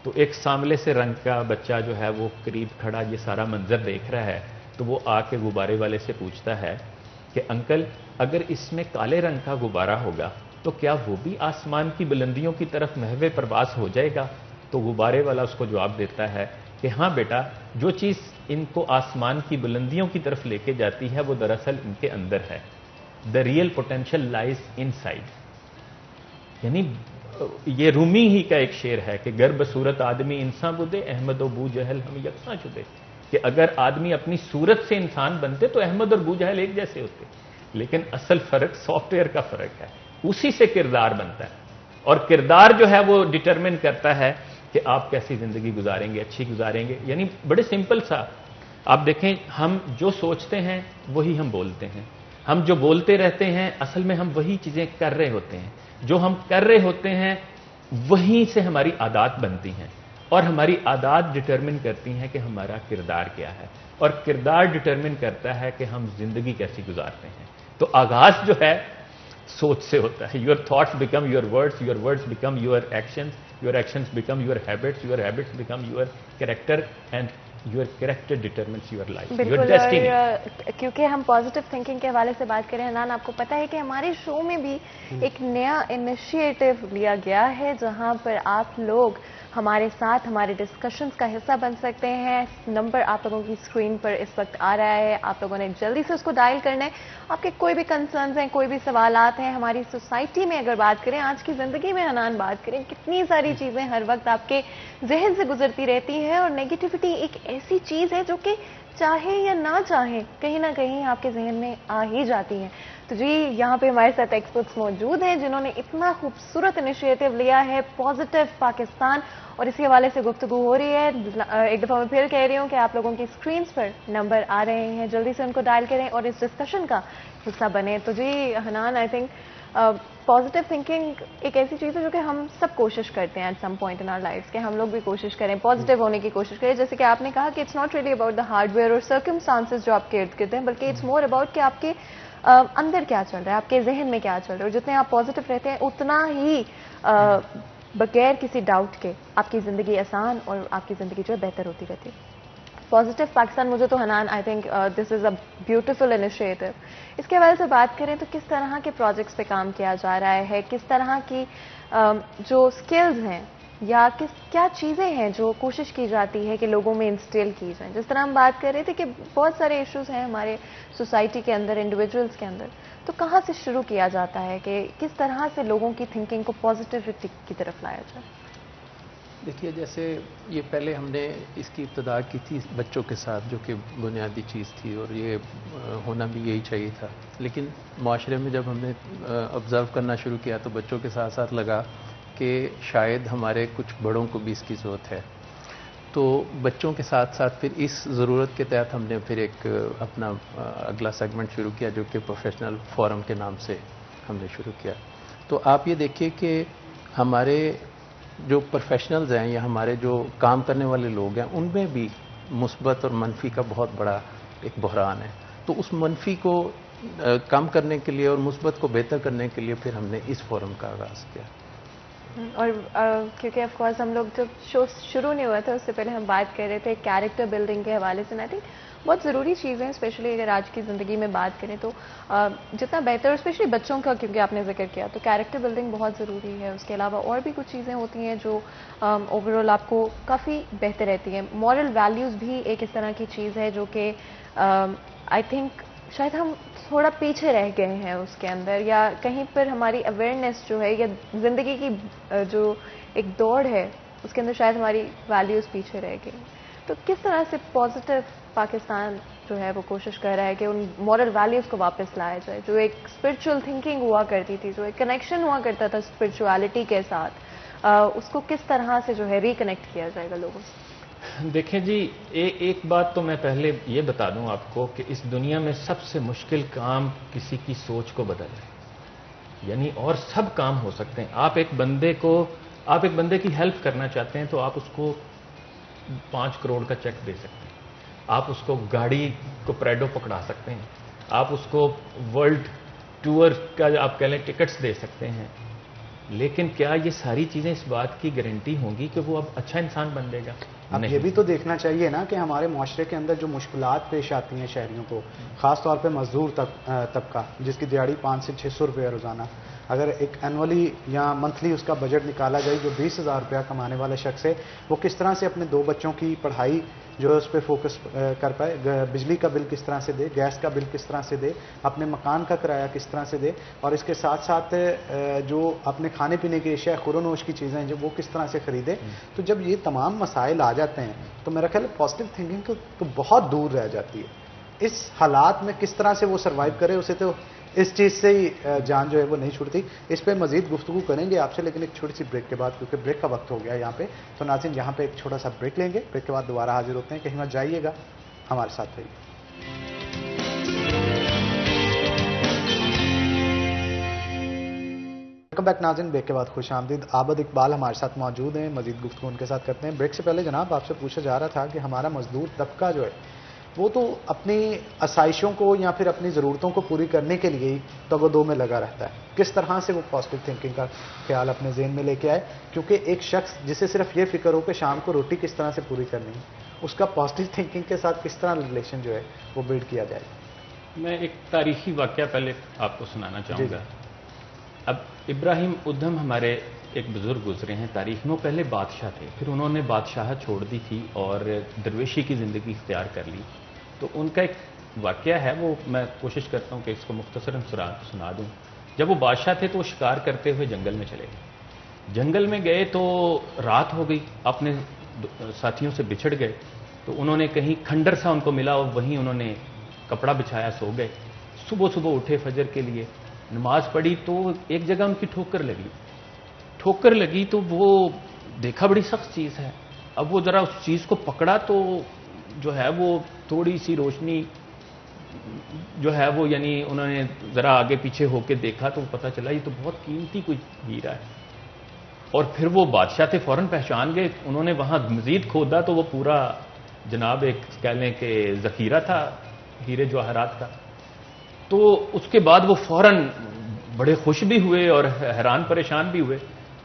تو ایک سانولے سے رنگ کا بچہ جو ہے وہ قریب کھڑا یہ سارا منظر دیکھ رہا ہے. تو وہ آ کے غبارے والے سے پوچھتا ہے کہ انکل اگر اس میں کالے رنگ کا غبارہ ہوگا تو کیا وہ بھی آسمان کی بلندیوں کی طرف محو پرواز ہو جائے گا؟ تو غبارے والا اس کو جواب دیتا ہے کہ ہاں بیٹا، جو چیز ان کو آسمان کی بلندیوں کی طرف لے کے جاتی ہے وہ دراصل ان کے اندر ہے. The real potential لائز in side. یعنی یہ رومی ہی کا ایک شعر ہے کہ گر بصورت آدمی انسان بدے احمد و بو جہل ہم یکساں شدے. کہ اگر آدمی اپنی صورت سے انسان بنتے تو احمد اور بو جہل ایک جیسے ہوتے، لیکن اصل فرق سافٹ ویئر کا فرق ہے. اسی سے کردار بنتا ہے، اور کردار جو ہے وہ ڈٹرمن کرتا ہے کہ آپ کیسی زندگی گزاریں گے، اچھی گزاریں گے. یعنی بڑے سمپل سا آپ دیکھیں، ہم جو سوچتے ہیں وہی ہم بولتے ہیں، ہم جو بولتے رہتے ہیں اصل میں ہم وہی چیزیں کر رہے ہوتے ہیں، جو ہم کر رہے ہوتے ہیں وہیں سے ہماری عادات بنتی ہیں، اور ہماری عادات ڈٹرمن کرتی ہیں کہ ہمارا کردار کیا ہے، اور کردار ڈٹرمن کرتا ہے کہ ہم زندگی کیسی گزارتے ہیں. تو آغاز جو ہے سوچ سے ہوتا ہے. Your thoughts become your words become your actions become your habits become your character, and your character determines your life, your destiny. کیونکہ ہم پازیٹیو تھنکنگ کے حوالے سے بات کریں حنان, آپ کو پتا ہے کہ ہمارے شو میں بھی ایک نیا انیشیٹو لیا گیا ہے جہاں پر آپ لوگ ہمارے ساتھ ہمارے ڈسکشنز کا حصہ بن سکتے ہیں. نمبر آپ لوگوں کی اسکرین پر اس وقت آ رہا ہے, آپ لوگوں نے جلدی سے اس کو ڈائل کرنا ہے. آپ کے کوئی بھی کنسرنز ہیں, کوئی بھی سوالات ہیں, ہماری سوسائٹی میں اگر بات کریں, آج کی زندگی میں حنان بات کریں, کتنی ساری چیزیں ہر وقت آپ کے ذہن سے گزرتی رہتی ہیں, اور نیگیٹیوٹی ایک ایسی چیز ہے جو کہ چاہے یا نہ چاہے کہیں نہ کہیں آپ کے ذہن میں آ ہی جاتی ہیں. تو جی یہاں پہ ہمارے ساتھ ایکسپرٹس موجود ہیں جنہوں نے اتنا خوبصورت انیشیٹو لیا ہے پازیٹیو پاکستان, اور اسی حوالے سے گفتگو ہو رہی ہے. ایک دفعہ میں پھر کہہ رہی ہوں کہ آپ لوگوں کی اسکرینز پر نمبر آ رہے ہیں, جلدی سے ان کو ڈائل کریں اور اس ڈسکشن کا حصہ بنیں. تو جی Hanan, I think positive thinking ایک ایسی چیز ہے جو کہ ہم سب کوشش کرتے ہیں at some point in our life, کہ ہم لوگ بھی کوشش کریں, پازیٹیو ہونے کی کوشش کریں. جیسے کہ آپ نے کہا کہ it's not really about the hardware اور سرکمسٹانسز جو آپ کے ارد گرد ہیں, بلکہ اٹس مور اباؤٹ کہ آپ کے اندر کیا چل رہا ہے, آپ کے ذہن میں کیا چل رہا ہے. اور جتنے آپ پازیٹیو رہتے ہیں اتنا ہی بغیر کسی ڈاؤٹ کے آپ کی زندگی آسان اور آپ کی زندگی جو ہے بہتر ہوتی رہتی ہے. پازیٹیو پاکستان, مجھے تو Hanan I think this is a beautiful initiative. اس کے حوالے سے بات کریں تو کس طرح کے پروجیکٹس پہ کام کیا جا رہا ہے, کس طرح کی جو اسکلز ہیں یا کیا چیزیں ہیں جو کوشش کی جاتی ہے کہ لوگوں میں انسٹیل کی جائیں. جس طرح ہم بات کر رہے تھے کہ بہت سارے ایشوز ہیں ہمارے سوسائٹی کے اندر, انڈیویجولس کے اندر, تو کہاں سے شروع کیا جاتا ہے کہ کس طرح سے لوگوں کی تھنکنگ کو پازیٹیوٹی کی طرف لایا جائے؟ دیکھیے, جیسے یہ پہلے ہم نے اس کی ابتدا کی تھی بچوں کے ساتھ, جو کہ بنیادی چیز تھی اور یہ ہونا بھی یہی چاہیے تھا. لیکن معاشرے میں جب ہم نے آبزرو کرنا شروع کیا تو بچوں کے ساتھ ساتھ لگا کہ شاید ہمارے کچھ بڑوں کو بھی اس کی ضرورت ہے. تو بچوں کے ساتھ ساتھ پھر اس ضرورت کے تحت ہم نے پھر ایک اپنا اگلا سیگمنٹ شروع کیا جو کہ پروفیشنل فورم کے نام سے ہم نے شروع کیا. تو آپ یہ دیکھیے کہ ہمارے جو پروفیشنلز ہیں یا ہمارے جو کام کرنے والے لوگ ہیں ان میں بھی مثبت اور منفی کا بہت بڑا ایک بحران ہے. تو اس منفی کو کم کرنے کے لیے اور مثبت کو بہتر کرنے کے لیے پھر ہم نے اس فورم کا آغاز کیا. اور کیونکہ آف کورس ہم لوگ جب شو شروع نہیں ہوا تھا اس سے پہلے ہم بات کر رہے تھے کیریکٹر بلڈنگ کے حوالے سے. آئی تھنک بہت ضروری چیزیں, اسپیشلی اگر آج کی زندگی میں بات کریں تو جتنا بہتر, اسپیشلی بچوں کا کیونکہ آپ نے ذکر کیا, تو کیریکٹر بلڈنگ بہت ضروری ہے. اس کے علاوہ اور بھی کچھ چیزیں ہوتی ہیں جو اوور آل آپ کو کافی بہتر رہتی ہیں. مورل ویلیوز بھی ایک اس طرح کی چیز ہے جو کہ آئی تھنک شاید ہم تھوڑا پیچھے رہ گئے ہیں اس کے اندر, یا کہیں پر ہماری اویئرنیس جو ہے یا زندگی کی جو ایک دوڑ ہے اس کے اندر شاید ہماری ویلیوز پیچھے رہ گئی. تو کس طرح سے پازیٹیو پاکستان جو ہے وہ کوشش کر رہا ہے کہ ان مورل ویلیوز کو واپس لایا جائے, جو ایک اسپرچل تھنکنگ ہوا کرتی تھی, جو ایک کنیکشن ہوا کرتا تھا اسپرچویلٹی کے ساتھ, اس کو کس طرح سے جو ہے ریکنیکٹ کیا جائے گا لوگوں سے؟ دیکھیں جی, ایک بات تو میں پہلے یہ بتا دوں آپ کو کہ اس دنیا میں سب سے مشکل کام کسی کی سوچ کو بدلنا ہے. یعنی اور سب کام ہو سکتے ہیں. آپ ایک بندے کی ہیلپ کرنا چاہتے ہیں تو آپ اس کو 5 کروڑ کا چیک دے سکتے ہیں, آپ اس کو گاڑی کو پریڈو پکڑا سکتے ہیں, آپ اس کو ورلڈ ٹور کا آپ کہہ لیں ٹکٹس دے سکتے ہیں. لیکن کیا یہ ساری چیزیں اس بات کی گارنٹی ہوں گی کہ وہ اب اچھا انسان بن جائے گا؟ اب یہ بھی تو دیکھنا چاہیے نا کہ ہمارے معاشرے کے اندر جو مشکلات پیش آتی ہیں شہریوں کو، خاص طور پہ مزدور طبقہ جس کی دیہاڑی 500 سے 600 روپے روزانہ، اگر ایک اینولی یا منتھلی اس کا بجٹ نکالا جائے جو 20,000 روپیہ کمانے والے شخص ہے، وہ کس طرح سے اپنے 2 بچوں کی پڑھائی جو ہے اس پہ فوکس کر پائے، بجلی کا بل کس طرح سے دے، گیس کا بل کس طرح سے دے، اپنے مکان کا کرایہ کس طرح سے دے، اور اس کے ساتھ ساتھ جو اپنے کھانے پینے کی اشیاء خور و نوش کی چیزیں جو وہ کس طرح سے خریدے. تو جب یہ تمام مسائل آ جاتے ہیں تو میرا خیال ہے پازیٹیو تھنکنگ تو بہت دور رہ جاتی ہے. اس حالات میں کس طرح سے وہ سروائیو کرے، اسے تو اس چیز سے ہی جان جو ہے وہ نہیں چھوڑتی. اس پہ مزید گفتگو کریں گے آپ سے، لیکن ایک چھوٹی سی بریک کے بعد، کیونکہ بریک کا وقت ہو گیا یہاں پہ. تو ناظرین یہاں پہ ایک چھوٹا سا بریک لیں گے، بریک کے بعد دوبارہ حاضر ہوتے ہیں. کہیں مت جائیے گا، ہمارے ساتھ رہیے. ویلکم بیک ناظرین، بریک کے بعد خوش آمدید. عابد اقبال ہمارے ساتھ موجود ہیں، مزید گفتگو ان کے ساتھ کرتے ہیں. بریک سے پہلے جناب آپ سے پوچھا جا رہا تھا کہ ہمارا مزدور طبقہ جو ہے وہ تو اپنی آسائشوں کو یا پھر اپنی ضرورتوں کو پوری کرنے کے لیے ہی تگ و دو میں لگا رہتا ہے. کس طرح سے وہ پازیٹیو تھنکنگ کا خیال اپنے ذہن میں لے کے آئے؟ کیونکہ ایک شخص جسے صرف یہ فکر ہو کہ شام کو روٹی کس طرح سے پوری کرنی ہے، اس کا پازیٹیو تھنکنگ کے ساتھ کس طرح ریلیشن جو ہے وہ بلڈ کیا جائے. میں ایک تاریخی واقعہ پہلے آپ کو سنانا چاہوں گا. اب ابراہیم ادھم ہمارے ایک بزرگ گزرے ہیں تاریخ میں. وہ پہلے بادشاہ تھے، پھر انہوں نے بادشاہت چھوڑ دی تھی اور درویشی کی زندگی اختیار کر لی. تو ان کا ایک واقعہ ہے، وہ میں کوشش کرتا ہوں کہ اس کو مختصراً سنا دوں. جب وہ بادشاہ تھے تو وہ شکار کرتے ہوئے جنگل میں چلے گئے. جنگل میں گئے تو رات ہو گئی، اپنے ساتھیوں سے بچھڑ گئے. تو انہوں نے کہیں کھنڈر سا ان کو ملا اور وہیں انہوں نے کپڑا بچھایا، سو گئے. صبح اٹھے فجر کے لیے، نماز پڑھی تو ایک جگہ ان کی ٹھوکر لگی تو وہ دیکھا بڑی سخت چیز ہے. اب وہ ذرا اس چیز کو پکڑا تو جو ہے وہ تھوڑی سی روشنی جو ہے وہ، یعنی انہوں نے ذرا آگے پیچھے ہو کے دیکھا تو پتہ چلا یہ تو بہت قیمتی کوئی ہیرا ہے. اور پھر وہ بادشاہ تھے، فوراً پہچان گئے. انہوں نے وہاں مزید کھودا تو وہ پورا جناب ایک کہہ لیں کہ ذخیرہ تھا ہیرے جواہرات کا. تو اس کے بعد وہ فوراً بڑے خوش بھی ہوئے اور حیران پریشان بھی ہوئے.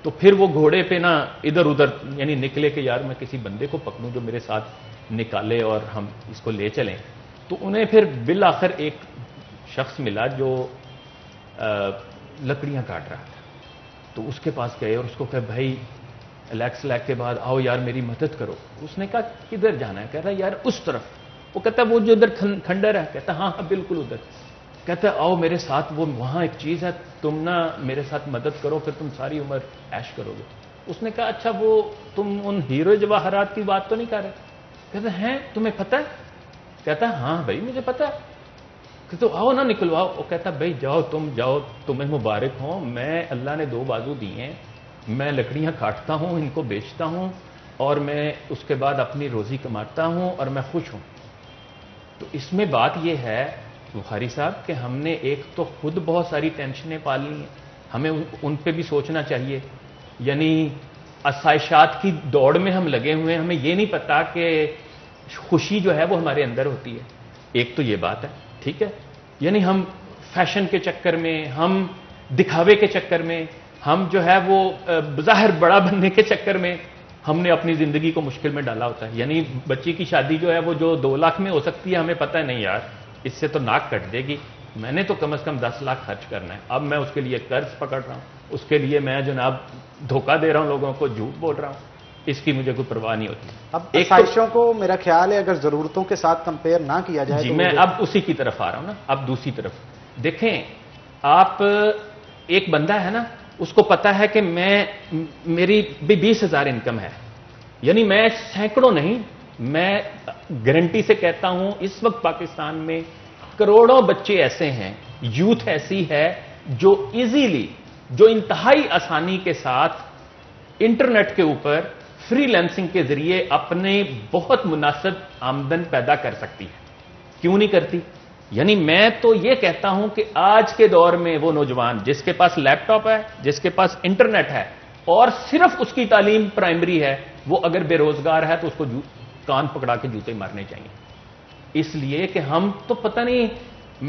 تو پھر وہ گھوڑے پہ نا ادھر ادھر یعنی نکلے کہ یار میں کسی بندے کو پکڑوں جو میرے ساتھ نکالے اور ہم اس کو لے چلیں. تو انہیں پھر بالآخر ایک شخص ملا جو لکڑیاں کاٹ رہا تھا. تو اس کے پاس گئے اور اس کو کہا بھائی لیکس لیک کے بعد آؤ یار میری مدد کرو. اس نے کہا کدھر جانا ہے؟ کہتا ہے یار اس طرف. وہ کہتا ہے وہ جو ادھر کھنڈر ہے؟ کہتا ہاں بالکل ادھر. کہتا ہے آؤ میرے ساتھ، وہ وہاں ایک چیز ہے، تم نا میرے ساتھ مدد کرو پھر تم ساری عمر عیش کرو گے. اس نے کہا اچھا وہ تم ان ہیرو جواہرات کی بات تو نہیں کر رہے؟ کہتے ہیں تمہیں پتہ ہے؟ کہتا ہے ہاں بھائی مجھے پتہ ہے. کہ تو آؤ نہ نکلواؤ. وہ کہتا ہے بھائی جاؤ تم جاؤ، تمہیں مبارک ہوں. میں اللہ نے 2 بازو دیے ہیں، میں لکڑیاں کاٹتا ہوں، ان کو بیچتا ہوں اور میں اس کے بعد اپنی روزی کماتا ہوں اور میں خوش ہوں. تو اس میں بات یہ ہے بخاری صاحب کہ ہم نے ایک تو خود بہت ساری ٹینشنیں پال لی ہیں، ہمیں ان پہ بھی سوچنا چاہیے. یعنی آسائشات کی دوڑ میں ہم لگے ہوئے ہیں، ہمیں یہ نہیں پتا کہ خوشی جو ہے وہ ہمارے اندر ہوتی ہے. ایک تو یہ بات ہے، ٹھیک ہے. یعنی ہم فیشن کے چکر میں، ہم دکھاوے کے چکر میں، ہم جو ہے وہ بظاہر بڑا بننے کے چکر میں ہم نے اپنی زندگی کو مشکل میں ڈالا ہوتا ہے. یعنی بچی کی شادی جو ہے وہ جو 2 لاکھ میں ہو سکتی ہے، ہمیں پتہ ہے نہیں یار اس سے تو ناک کٹ دے گی، میں نے تو کم از کم 10 لاکھ خرچ کرنا ہے. اب میں اس کے لیے قرض پکڑ رہا ہوں، اس کے لیے میں جناب دھوکہ دے رہا ہوں لوگوں کو، جھوٹ بول رہا ہوں. اس کی مجھے کوئی پرواہ نہیں ہوتی. اب آسائشوں کو میرا خیال ہے اگر ضرورتوں کے ساتھ کمپیئر نہ کیا جائے. جی میں اب اسی کی طرف آ رہا ہوں نا. اب دوسری طرف دیکھیں، آپ ایک بندہ ہے نا، اس کو پتا ہے کہ میری بھی 20,000 انکم ہے. یعنی میں سینکڑوں نہیں، میں گارنٹی سے کہتا ہوں اس وقت پاکستان میں کروڑوں بچے ایسے ہیں، یوتھ ایسی ہے جو ایزیلی، جو انتہائی آسانی کے ساتھ انٹرنیٹ کے اوپر فری لینسنگ کے ذریعے اپنے بہت مناسب آمدن پیدا کر سکتی ہے. کیوں نہیں کرتی؟ یعنی میں تو یہ کہتا ہوں کہ آج کے دور میں وہ نوجوان جس کے پاس لیپ ٹاپ ہے، جس کے پاس انٹرنیٹ ہے اور صرف اس کی تعلیم پرائمری ہے، وہ اگر بے روزگار ہے تو اس کو کان پکڑا کے جوتے مارنے چاہیے. اس لیے کہ ہم تو پتہ نہیں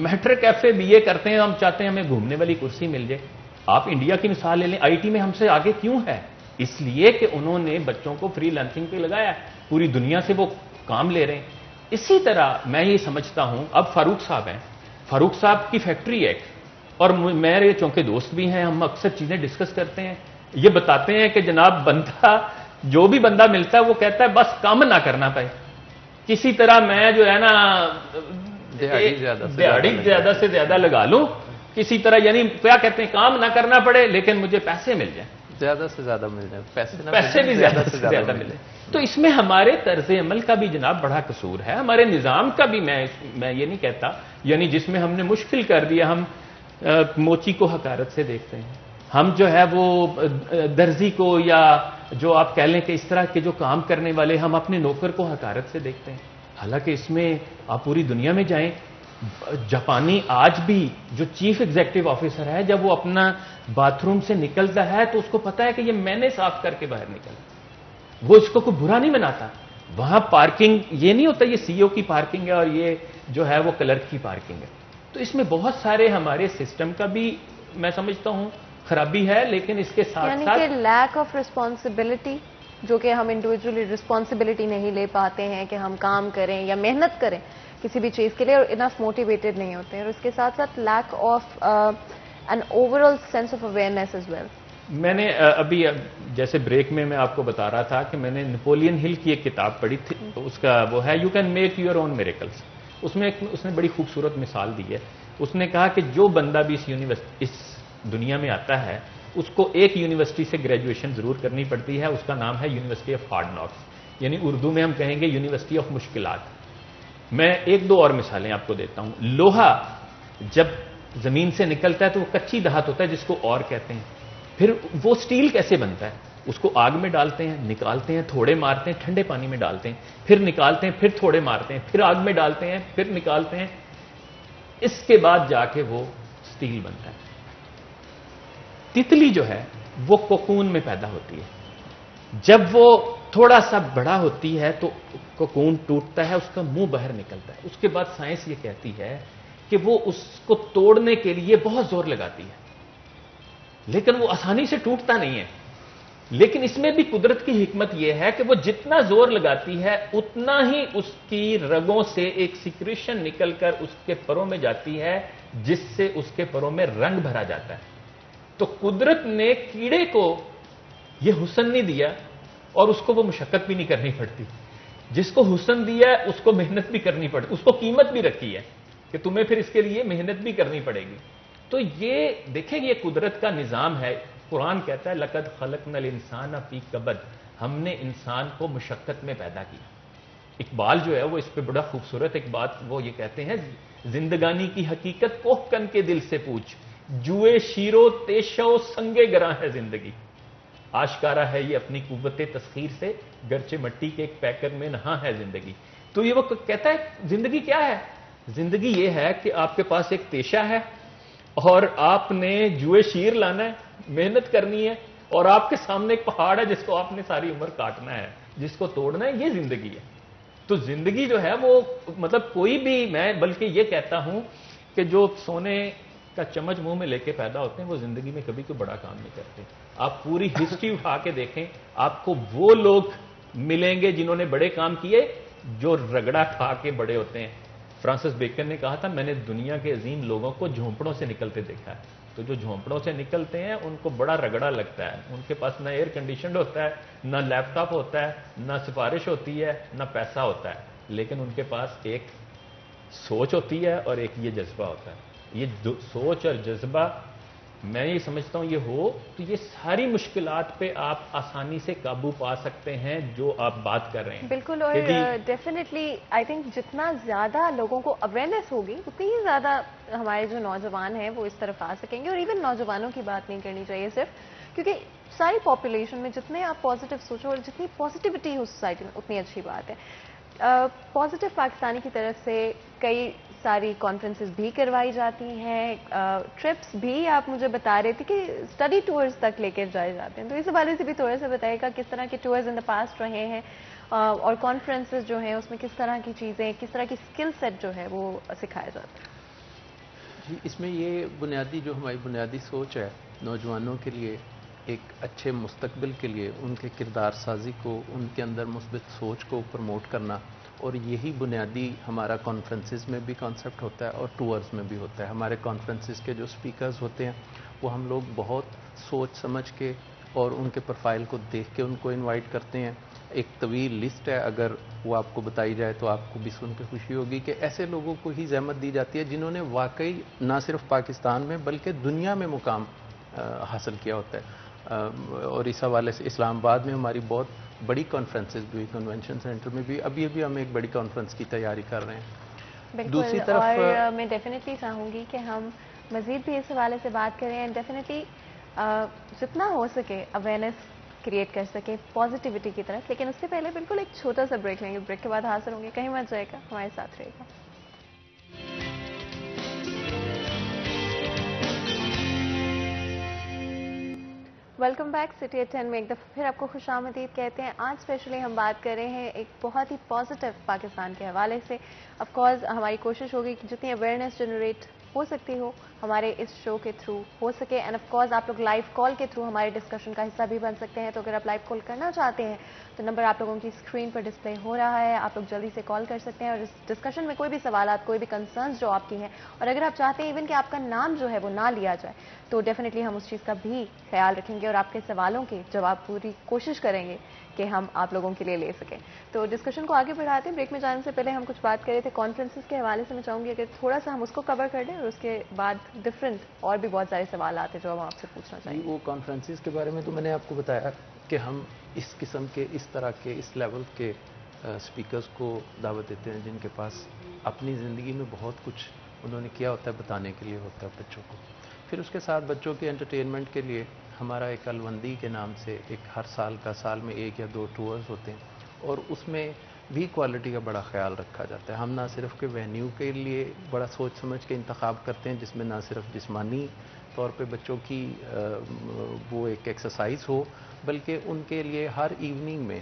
میٹرک ایف اے بی اے کرتے ہیں، ہم چاہتے ہیں ہمیں گھومنے والی کرسی مل جائے. آپ انڈیا کی مثال لے لیں، آئی ٹی میں ہم سے آگے کیوں ہے؟ اس لیے کہ انہوں نے بچوں کو فری لانسنگ پہ لگایا، پوری دنیا سے وہ کام لے رہے ہیں. اسی طرح میں یہ سمجھتا ہوں، اب فاروق صاحب ہیں، فاروق صاحب کی فیکٹری ہے اور میرے چونکہ دوست بھی ہیں، ہم اکثر چیزیں ڈسکس کرتے ہیں. یہ بتاتے ہیں کہ جناب بندہ جو بھی بندہ ملتا ہے وہ کہتا ہے بس کام نہ کرنا پائے، کسی طرح میں جو ہے نا دیہڑی زیادہ سے زیادہ لگا لوں، کسی طرح، یعنی کیا کہتے ہیں کام نہ کرنا پڑے لیکن مجھے پیسے مل جائیں، زیادہ سے زیادہ مل جائیں، پیسے بھی زیادہ سے زیادہ ملے. تو اس میں ہمارے طرز عمل کا بھی جناب بڑا قصور ہے، ہمارے نظام کا بھی. میں یہ نہیں کہتا، یعنی جس میں ہم نے مشکل کر دیا، ہم موچی کو حقارت سے دیکھتے ہیں، ہم جو ہے وہ درزی کو، یا جو آپ کہہ لیں کہ اس طرح کے جو کام کرنے والے، ہم اپنے نوکر کو حقارت سے دیکھتے ہیں. حالانکہ اس میں آپ پوری دنیا میں جائیں، جاپانی آج بھی جو چیف ایگزیکٹو آفیسر ہے، جب وہ اپنا باتھ روم سے نکلتا ہے تو اس کو پتا ہے کہ یہ میں نے صاف کر کے باہر نکلا، وہ اس کو کوئی برا نہیں مناتا. وہاں پارکنگ یہ نہیں ہوتا یہ سی او کی پارکنگ ہے اور یہ جو ہے وہ کلرک کی پارکنگ ہے. تو اس میں بہت سارے ہمارے سسٹم کا بھی میں سمجھتا ہوں خرابی ہے، لیکن اس کے ساتھ یعنی ساتھ کہ لیک آف رسپانسبلٹی، جو کہ ہم انڈیویجولی رسپانسبلٹی نہیں لے پاتے ہیں کہ ہم کام کریں یا محنت کریں کسی بھی چیز کے لیے، اور انف موٹیویٹڈ نہیں ہوتے ہیں، اور اس کے ساتھ ساتھ like of an overall sense of awareness as well. میں نے ابھی جیسے بریک میں آپ کو بتا رہا تھا کہ میں نے نیپولین ہل کی ایک کتاب پڑھی تھی، اس کا وہ ہے you can make your own miracles. اس میں اس نے بڑی خوبصورت مثال دی ہے. اس نے کہا کہ جو بندہ بھی اس دنیا میں آتا ہے اس کو ایک یونیورسٹی سے گریجویشن ضرور کرنی پڑتی ہے، اس کا نام ہے یونیورسٹی آف ہارڈ ناکس، یعنی اردو میں ہم کہیں گے یونیورسٹی آف مشکلات. میں ایک دو اور مثالیں آپ کو دیتا ہوں. لوہا جب زمین سے نکلتا ہے تو وہ کچی دھات ہوتا ہے جس کو اور کہتے ہیں. پھر وہ سٹیل کیسے بنتا ہے؟ اس کو آگ میں ڈالتے ہیں، نکالتے ہیں، تھوڑے مارتے ہیں، ٹھنڈے پانی میں ڈالتے ہیں، پھر نکالتے ہیں، پھر تھوڑے مارتے ہیں، پھر آگ میں ڈالتے ہیں، پھر نکالتے ہیں، اس کے بعد جا کے وہ سٹیل بنتا ہے. تتلی جو ہے وہ کوکون میں پیدا ہوتی ہے. جب وہ تھوڑا سا بڑا ہوتی ہے تو کوکون ٹوٹتا ہے، اس کا منہ باہر نکلتا ہے. اس کے بعد سائنس یہ کہتی ہے کہ وہ اس کو توڑنے کے لیے بہت زور لگاتی ہے، لیکن وہ آسانی سے ٹوٹتا نہیں ہے. لیکن اس میں بھی قدرت کی حکمت یہ ہے کہ وہ جتنا زور لگاتی ہے اتنا ہی اس کی رگوں سے ایک سیکریشن نکل کر اس کے پروں میں جاتی ہے، جس سے اس کے پروں میں رنگ بھرا جاتا ہے. تو قدرت نے کیڑے کو یہ حسن نہیں دیا اور اس کو وہ مشقت بھی نہیں کرنی پڑتی. جس کو حسن دیا ہے اس کو محنت بھی کرنی پڑتی، اس کو قیمت بھی رکھی ہے کہ تمہیں پھر اس کے لیے محنت بھی کرنی پڑے گی. تو یہ دیکھیں یہ قدرت کا نظام ہے. قرآن کہتا ہے لقد خلقنا الانسان فی کبد، ہم نے انسان کو مشقت میں پیدا کیا. اقبال جو ہے وہ اس پہ بڑا خوبصورت ایک بات وہ یہ کہتے ہیں، زندگانی کی حقیقت کوہ کن کے دل سے پوچھ، جوئے شیرو تیشو سنگے گراں ہے زندگی. آشکارا ہے یہ اپنی قوت تسخیر سے، گرچہ مٹی کے ایک پیکر میں نہاں ہے زندگی. تو یہ وہ کہتا ہے زندگی کیا ہے؟ زندگی یہ ہے کہ آپ کے پاس ایک تیشہ ہے اور آپ نے جوئے شیر لانا ہے، محنت کرنی ہے، اور آپ کے سامنے ایک پہاڑ ہے جس کو آپ نے ساری عمر کاٹنا ہے، جس کو توڑنا ہے. یہ زندگی ہے. تو زندگی جو ہے وہ مطلب کوئی بھی، میں بلکہ یہ کہتا ہوں کہ جو سونے کا چمچ منہ میں لے کے پیدا ہوتے ہیں وہ زندگی میں کبھی کوئی بڑا کام نہیں کرتے. آپ پوری ہسٹری اٹھا کے دیکھیں، آپ کو وہ لوگ ملیں گے جنہوں نے بڑے کام کیے جو رگڑا کھا کے بڑے ہوتے ہیں. فرانسس بیکن نے کہا تھا میں نے دنیا کے عظیم لوگوں کو جھونپڑوں سے نکلتے دیکھا ہے. تو جو جھونپڑوں سے نکلتے ہیں ان کو بڑا رگڑا لگتا ہے، ان کے پاس نہ ایئر کنڈیشنڈ ہوتا ہے، نہ لیپ ٹاپ ہوتا ہے، نہ سفارش ہوتی ہے، نہ پیسہ ہوتا ہے، لیکن ان کے پاس ایک سوچ ہوتی ہے اور ایک یہ جذبہ ہوتا ہے. یہ سوچ اور جذبہ میں یہ سمجھتا ہوں یہ ہو تو یہ ساری مشکلات پہ آپ آسانی سے قابو پا سکتے ہیں جو آپ بات کر رہے ہیں. بالکل، اور ڈیفینیٹلی آئی تھنک جتنا زیادہ لوگوں کو اویئرنیس ہوگی اتنی ہی زیادہ ہمارے جو نوجوان ہیں وہ اس طرف آ سکیں گے. اور ایون نوجوانوں کی بات نہیں کرنی چاہیے صرف، کیونکہ ساری پاپولیشن میں جتنے آپ پازیٹیو سوچو اور جتنی پازیٹیوٹی ہو سوسائٹی میں اتنی اچھی بات ہے. پازیٹیو پاکستانی کی طرف سے کئی ساری کانفرنسز بھی کروائی جاتی ہیں، ٹرپس بھی آپ مجھے بتا رہے تھے کہ اسٹڈی ٹورز تک لے کے جائے جاتے ہیں. تو اس حوالے سے بھی تھوڑا سا بتائیے گا کس طرح کے ٹورز ان دا پاسٹ رہے ہیں اور کانفرنسز جو ہیں اس میں کس طرح کی چیزیں، کس طرح کی اسکل سیٹ جو ہے وہ سکھایا جاتا ہے. جی، اس میں یہ بنیادی جو ہماری بنیادی سوچ ہے نوجوانوں کے لیے ایک اچھے مستقبل کے لیے ان کے کردار سازی کو، ان کے اندر مثبت سوچ کو پروموٹ کرنا، اور یہی بنیادی ہمارا کانفرنسز میں بھی کانسیپٹ ہوتا ہے اور ٹورز میں بھی ہوتا ہے. ہمارے کانفرنسز کے جو سپیکرز ہوتے ہیں وہ ہم لوگ بہت سوچ سمجھ کے اور ان کے پروفائل کو دیکھ کے ان کو انوائٹ کرتے ہیں. ایک طویل لسٹ ہے، اگر وہ آپ کو بتائی جائے تو آپ کو بھی سن کے خوشی ہوگی کہ ایسے لوگوں کو ہی زحمت دی جاتی ہے جنہوں نے واقعی نہ صرف پاکستان میں بلکہ دنیا میں مقام حاصل کیا ہوتا ہے. اور اس حوالے سے اسلام آباد میں ہماری بہت بڑی کانفرنسز بھی، کنونشن سینٹر میں بھی ابھی ہم ایک بڑی کانفرنس کی تیاری کر رہے ہیں. دوسری طرف اور میں ڈیفینیٹلی چاہوں گی کہ ہم مزید بھی اس حوالے سے بات کریں اینڈ ڈیفینیٹلی جتنا ہو سکے اویئرنیس کریٹ کر سکے پازیٹیوٹی کی طرف. لیکن اس سے پہلے بالکل ایک چھوٹا سا بریک لیں گے. بریک کے بعد حاضر ہوں گے. کہیں مت جائے گا، ہمارے ساتھ رہے گا. Welcome back. سٹی ایٹ 10 میں ایک دفعہ پھر آپ کو خوش آمدید کہتے ہیں. آج اسپیشلی ہم بات کر رہے ہیں ایک بہت ہی پازیٹیو پاکستان کے حوالے سے. آف کورس ہماری کوشش ہوگی کہ جتنی اویئرنیس جنریٹ ہو سکتی ہو ہمارے اس شو کے تھرو ہو سکے. اینڈ آف کورس آپ لوگ لائیو کال کے تھرو ہمارے ڈسکشن کا حصہ بھی بن سکتے ہیں. تو اگر آپ لائیو کال کرنا چاہتے ہیں تو نمبر آپ لوگوں کی اسکرین پر ڈسپلے ہو رہا ہے. آپ لوگ جلدی سے کال کر سکتے ہیں اور اس ڈسکشن میں کوئی بھی سوالات، کوئی بھی کنسرنس جو آپ کی ہیں، اور اگر آپ چاہتے ہیں ایون کہ آپ کا نام جو ہے وہ نہ لیا جائے تو ڈیفینیٹلی ہم اس چیز کا بھی خیال رکھیں گے اور آپ کے سوالوں کے جواب پوری کوشش کریں گے کہ ہم آپ لوگوں کے لیے لے سکیں. تو ڈسکشن کو آگے بڑھاتے ہیں. بریک میں جانے سے پہلے ہم کچھ بات کر رہے تھے کانفرنسز کے حوالے سے. میں چاہوں گی اگر تھوڑا سا ہم اس کو کور کر دیں اور اس کے بعد ڈفرینٹ اور بھی بہت سارے سوالات ہیں جو ہم آپ سے پوچھنا چاہیں گے. وہ کانفرنسز کے بارے میں تو میں نے آپ کو بتایا کہ ہم اس قسم کے، اس طرح کے، اس لیول کے اسپیکرز کو دعوت دیتے ہیں جن کے پاس اپنی زندگی میں بہت کچھ انہوں نے کیا ہوتا ہے بتانے کے لیے ہوتا ہے بچوں کو. پھر اس کے ساتھ بچوں کے انٹرٹینمنٹ کے لیے ہمارا ایک الوندی کے نام سے ایک ہر سال میں 1 یا 2 ٹورز ہوتے ہیں اور اس میں بھی کوالٹی کا بڑا خیال رکھا جاتا ہے. ہم نہ صرف کہ وینیو کے لیے بڑا سوچ سمجھ کے انتخاب کرتے ہیں جس میں نہ صرف جسمانی طور پہ بچوں کی وہ ایک ایکسرسائز ہو، بلکہ ان کے لیے ہر ایوننگ میں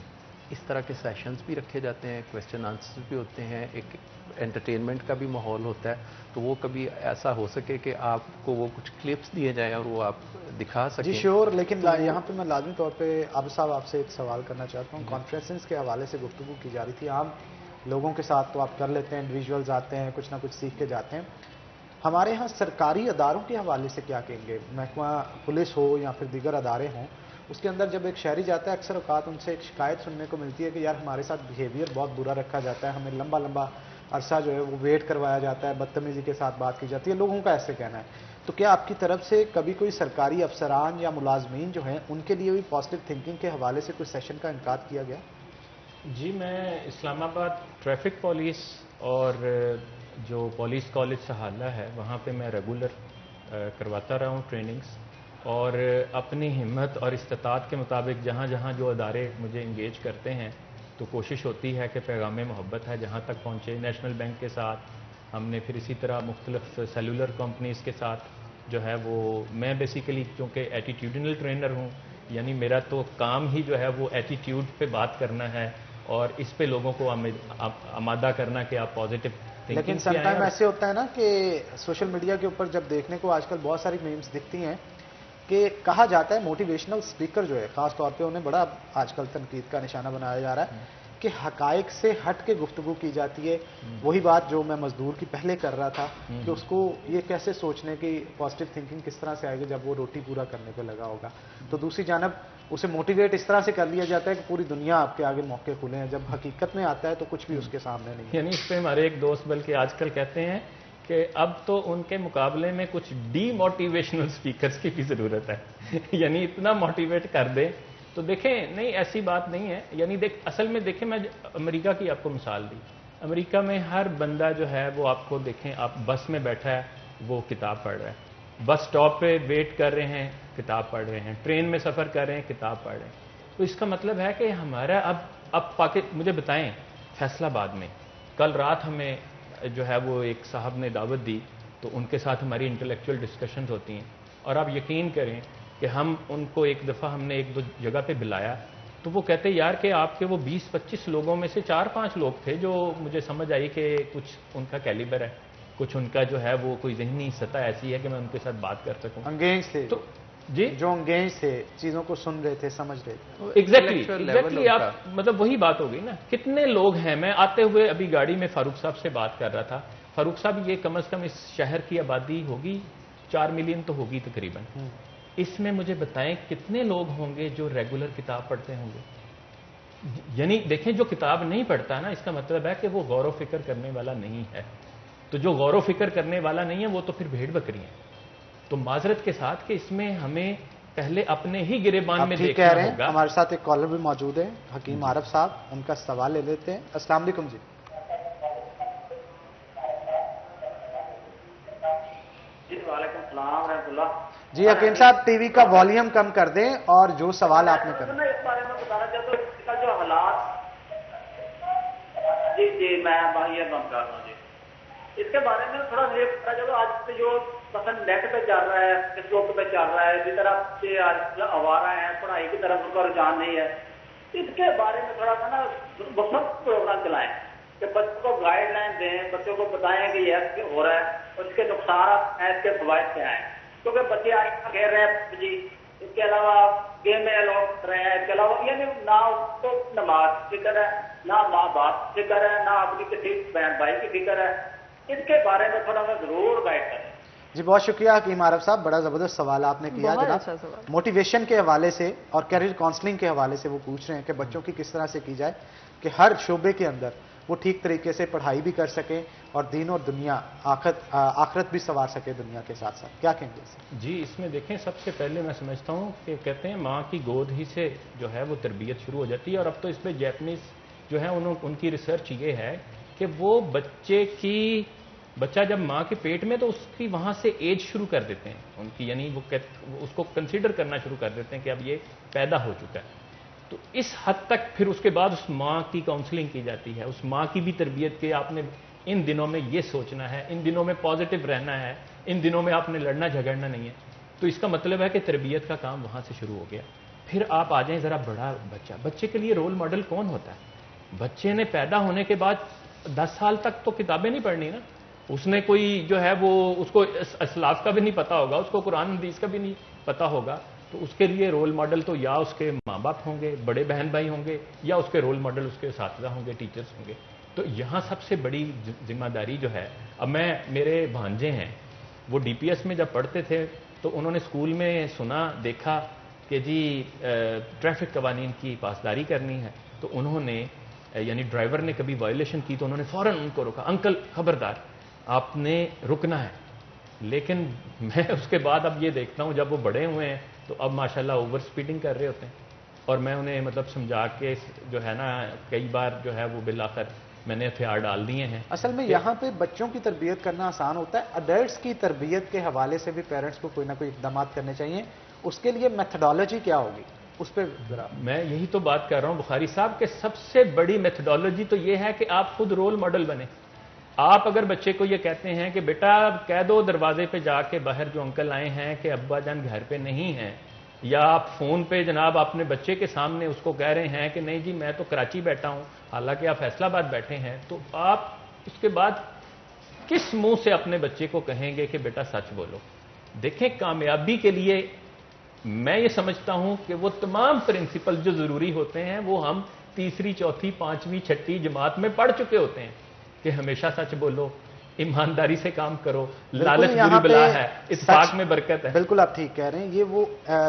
اس طرح کے سیشنز بھی رکھے جاتے ہیں، کویسچن آنسرز بھی ہوتے ہیں، ایک انٹرٹینمنٹ کا بھی ماحول ہوتا ہے. تو وہ کبھی ایسا ہو سکے کہ آپ کو وہ کچھ کلپس دیے جائیں اور وہ آپ دکھا سکیں. جی شیور. لیکن یہاں پہ میں لازمی طور پہ عابد صاحب آپ سے ایک سوال کرنا چاہتا ہوں. کانفرنسز کے حوالے سے گفتگو کی جا رہی تھی. عام لوگوں کے ساتھ تو آپ کر لیتے ہیں، انڈیویجولز آتے ہیں، کچھ نہ کچھ سیکھ کے جاتے ہیں. ہمارے ہاں سرکاری اداروں کے حوالے سے کیا کہیں گے؟ محکمہ پولیس ہو یا پھر دیگر ادارے ہوں، اس کے اندر جب ایک شہری جاتا ہے اکثر اوقات ان سے ایک شکایت سننے کو ملتی ہے کہ یار ہمارے ساتھ بیہیویئر بہت برا رکھا جاتا ہے، ہمیں لمبا عرصہ جو ہے وہ ویٹ کروایا جاتا ہے، بدتمیزی کے ساتھ بات کی جاتی ہے. لوگوں کا ایسے کہنا ہے. تو کیا آپ کی طرف سے کبھی کوئی سرکاری افسران یا ملازمین جو ہیں ان کے لیے بھی پازیٹیو تھنکنگ کے حوالے سے کوئی سیشن کا انعقاد کیا گیا؟ جی میں اسلام آباد ٹریفک پولیس اور جو پولیس کالج سہالہ ہے وہاں پہ میں ریگولر کرواتا رہا ہوں ٹریننگز، اور اپنی ہمت اور استطاعت کے مطابق جہاں جہاں جو ادارے مجھے انگیج کرتے ہیں تو کوشش ہوتی ہے کہ پیغام محبت ہے جہاں تک پہنچے. نیشنل بینک کے ساتھ ہم نے، پھر اسی طرح مختلف سیلولر کمپنیز کے ساتھ جو ہے وہ، میں بیسیکلی چونکہ ایٹیٹیوڈنل ٹرینر ہوں، یعنی میرا تو کام ہی جو ہے وہ ایٹیٹیوڈ پہ بات کرنا ہے اور اس پہ لوگوں کو آمادہ کرنا کہ آپ پازیٹیو تھنکنگ. لیکن سم ٹائم ایسے ہوتا ہے نا کہ سوشل میڈیا کے اوپر جب دیکھنے کو آج کل بہت ساری میمز دکھتی ہیں کہ کہا جاتا ہے موٹیویشنل اسپیکر جو ہے خاص طور پہ انہیں بڑا آج کل تنقید کا نشانہ بنایا جا رہا ہے کہ حقائق سے ہٹ کے گفتگو کی جاتی ہے. وہی بات جو میں مزدور کی پہلے کر رہا تھا کہ اس کو یہ کیسے سوچنے کی پازیٹیو تھنکنگ کس طرح سے آئے گی جب وہ روٹی پورا کرنے پہ لگا ہوگا. تو دوسری جانب اسے موٹیویٹ اس طرح سے کر لیا جاتا ہے کہ پوری دنیا آپ کے آگے موقع کھلے ہیں، جب حقیقت میں آتا ہے تو کچھ بھی اس کے سامنے نہیں. یعنی اس پہ ہمارے ایک دوست بلکہ آج کل کہتے ہیں کہ اب تو ان کے مقابلے میں کچھ ڈی موٹیویشنل اسپیکرز کی بھی ضرورت ہے یعنی اتنا موٹیویٹ کر دے. تو دیکھیں نہیں ایسی بات نہیں ہے. یعنی اصل میں دیکھیں میں امریکہ کی آپ کو مثال دی. امریکہ میں ہر بندہ جو ہے وہ آپ کو دیکھیں، آپ بس میں بیٹھا ہے وہ کتاب پڑھ رہا ہے، بس سٹاپ پہ ویٹ کر رہے ہیں کتاب پڑھ رہے ہیں، ٹرین میں سفر کر رہے ہیں کتاب پڑھ رہے ہیں. تو اس کا مطلب ہے کہ ہمارا اب مجھے بتائیں فیصل آباد میں کل رات ہمیں جو ہے وہ ایک صاحب نے دعوت دی تو ان کے ساتھ ہماری انٹلیکچوئل ڈسکشنز ہوتی ہیں، اور آپ یقین کریں کہ ہم ان کو ایک دفعہ ہم نے 1-2 جگہ پہ بلایا تو وہ کہتے یار کہ آپ کے وہ 20-25 لوگوں میں سے 4-5 لوگ تھے جو مجھے سمجھ آئی کہ کچھ ان کا کیلیبر ہے، کچھ ان کا جو ہے وہ کوئی ذہنی سطح ایسی ہے کہ میں ان کے ساتھ بات کر سکوں. انگیج تھے. تو جی جو انگیج تھے, چیزوں کو سن رہے تھے, سمجھ رہے تھے. ایگزیکٹلی آپ مطلب وہی بات ہو گئی نا. کتنے لوگ ہیں, میں آتے ہوئے ابھی گاڑی میں فاروق صاحب سے بات کر رہا تھا. فاروق صاحب یہ کم از کم اس شہر کی آبادی ہوگی 4 ملین تو ہوگی تقریباً. اس میں مجھے بتائیں کتنے لوگ ہوں گے جو ریگولر کتاب پڑھتے ہوں گے. یعنی دیکھیں جو کتاب نہیں پڑھتا نا, اس کا مطلب ہے کہ وہ غور و فکر کرنے والا نہیں ہے. تو جو غور و فکر کرنے والا نہیں ہے وہ تو پھر بھیڑ بکری ہیں. تو معذرت کے ساتھ کہ اس میں ہمیں پہلے اپنے ہی گریبان میں دیکھنا کہہ رہے ہیں. ہوگا. ہمارے ساتھ ایک کالر بھی موجود ہے, حکیم عارف صاحب, ان کا سوال لے لیتے ہیں. السلام علیکم جی. وعلیکم السلام ورحمۃ اللہ. جی حکیم صاحب, ٹی وی کا والیوم کم کر دیں اور جو سوال آپ نے کرنا. اس بارے میں بتانا چاہتا ہوں اس کا جو حالات. جی میں یہ بند کر رہا ہوں. جی اس کے بارے میں تھوڑا سا یہ بتانا چاہتا ہوں. آج جو مثلا نیٹ پہ چل رہا ہے, فیس بک پہ چل رہا ہے, جس طرح سے آج آوارہ ہیں, پڑھائی کی طرف ان کا رجحان نہیں ہے, اس کے بارے میں تھوڑا سا نا وقت پروگرام چلائیں کہ بچوں کو گائیڈ لائن دیں, بچوں کو بتائیں کہ یہ ہو رہا ہے اور اس کے نقصانات ہیں, اس کے فوائد کیا ہیں. کیونکہ بچے آج کھیل رہے ہیں جی, اس کے علاوہ گیم میں الاٹ کر رہے ہیں, اس کے علاوہ یعنی نہ اس کو نماز فکر ہے, نہ ماں باپ فکر ہے, نہ اپنی کسی بہن بھائی کی فکر ہے. اس کے بارے میں تھوڑا سا ضرور گائیڈ کریں. جی بہت شکریہ حکیم عارف صاحب, بڑا زبردست سوال آپ نے کیا جناب. موٹیویشن کے حوالے سے اور کیریئر کاؤنسلنگ کے حوالے سے وہ پوچھ رہے ہیں کہ بچوں کی کس طرح سے کی جائے کہ ہر شعبے کے اندر وہ ٹھیک طریقے سے پڑھائی بھی کر سکیں اور دین اور دنیا آخرت بھی سنوار سکے دنیا کے ساتھ ساتھ. کیا کہیں گے؟ جی اس میں دیکھیں, سب سے پہلے میں سمجھتا ہوں کہ کہتے ہیں ماں کی گود ہی سے جو ہے وہ تربیت شروع ہو جاتی ہے. اور اب تو اس پہ جیپنیز جو ہے ان کی ریسرچ یہ ہے کہ وہ بچہ جب ماں کے پیٹ میں تو اس کی وہاں سے ایج شروع کر دیتے ہیں ان کی, یعنی وہ اس کو کنسیڈر کرنا شروع کر دیتے ہیں کہ اب یہ پیدا ہو چکا ہے. تو اس حد تک پھر اس کے بعد اس ماں کی کاؤنسلنگ کی جاتی ہے, اس ماں کی بھی تربیت کے آپ نے ان دنوں میں یہ سوچنا ہے, ان دنوں میں پازیٹیو رہنا ہے, ان دنوں میں آپ نے لڑنا جھگڑنا نہیں ہے. تو اس کا مطلب ہے کہ تربیت کا کام وہاں سے شروع ہو گیا. پھر آپ آ جائیں ذرا بڑا بچے کے لیے رول ماڈل کون ہوتا ہے؟ بچے نے پیدا ہونے کے بعد 10 سال تک تو کتابیں نہیں پڑھنی نا. اس نے کوئی جو ہے وہ اس کو اسلاف کا بھی نہیں پتا ہوگا, اس کو قرآن حدیث کا بھی نہیں پتا ہوگا. تو اس کے لیے رول ماڈل تو یا اس کے ماں باپ ہوں گے, بڑے بہن بھائی ہوں گے, یا اس کے رول ماڈل اس کے اساتذہ ہوں گے, ٹیچرز ہوں گے. تو یہاں سب سے بڑی ذمہ داری جو ہے, اب میرے بھانجے ہیں, وہ ڈی پی ایس میں جب پڑھتے تھے تو انہوں نے اسکول میں سنا دیکھا کہ جی ٹریفک قوانین کی پاسداری کرنی ہے. تو انہوں نے یعنی ڈرائیور نے کبھی وائلیشن کی تو انہوں نے فوراً ان کو روکا, انکل خبردار آپ نے رکنا ہے. لیکن میں اس کے بعد اب یہ دیکھتا ہوں جب وہ بڑے ہوئے ہیں تو اب ماشاءاللہ اوور سپیڈنگ کر رہے ہوتے ہیں, اور میں انہیں مطلب سمجھا کے جو ہے نا کئی بار جو ہے وہ بالآخر میں نے ہتھیار ڈال دیے ہیں. اصل میں یہاں پہ بچوں کی تربیت کرنا آسان ہوتا ہے, اڈلٹس کی تربیت کے حوالے سے بھی پیرنٹس کو کوئی نہ کوئی اقدامات کرنے چاہیے. اس کے لیے میتھڈالوجی کیا ہوگی, اس پہ میں یہی تو بات کر رہا ہوں بخاری صاحب کہ سب سے بڑی میتھڈالوجی تو یہ ہے کہ آپ خود رول ماڈل بنیں. آپ اگر بچے کو یہ کہتے ہیں کہ بیٹا کہہ دو دروازے پہ جا کے باہر جو انکل آئے ہیں کہ ابا جان گھر پہ نہیں ہیں, یا آپ فون پہ جناب اپنے بچے کے سامنے اس کو کہہ رہے ہیں کہ نہیں جی میں تو کراچی بیٹھا ہوں حالانکہ آپ فیصلہ آباد بیٹھے ہیں, تو آپ اس کے بعد کس منہ سے اپنے بچے کو کہیں گے کہ بیٹا سچ بولو. دیکھیں کامیابی کے لیے میں یہ سمجھتا ہوں کہ وہ تمام پرنسپل جو ضروری ہوتے ہیں وہ ہم تیسری چوتھی پانچویں چھٹی جماعت میں پڑھ چکے ہوتے ہیں کہ ہمیشہ سچ بولو, ایمانداری سے کام کرو, لالچ بری بلا ہے, اتفاق میں برکت ہے. بالکل آپ ٹھیک کہہ رہے ہیں, یہ وہ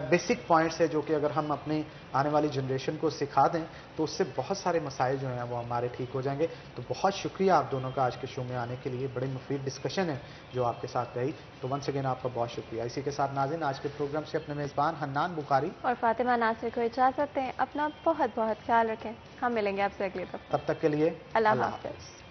بیسک پوائنٹس ہے جو کہ اگر ہم اپنی آنے والی جنریشن کو سکھا دیں تو اس سے بہت سارے مسائل جو ہیں وہ ہمارے ٹھیک ہو جائیں گے. تو بہت شکریہ آپ دونوں کا آج کے شو میں آنے کے لیے, بڑی مفید ڈسکشن ہے جو آپ کے ساتھ رہی. تو ونس اگین آپ کا بہت شکریہ. اسی کے ساتھ ناظرین آج کے پروگرام سے اپنے میزبان حنان بخاری اور فاطمہ ناصر کو اجازت دیں. اپنا بہت بہت خیال رکھیں. ہم ملیں گے آپ سے اگلی دفعہ. تب تک کے لیے اللہ حافظ.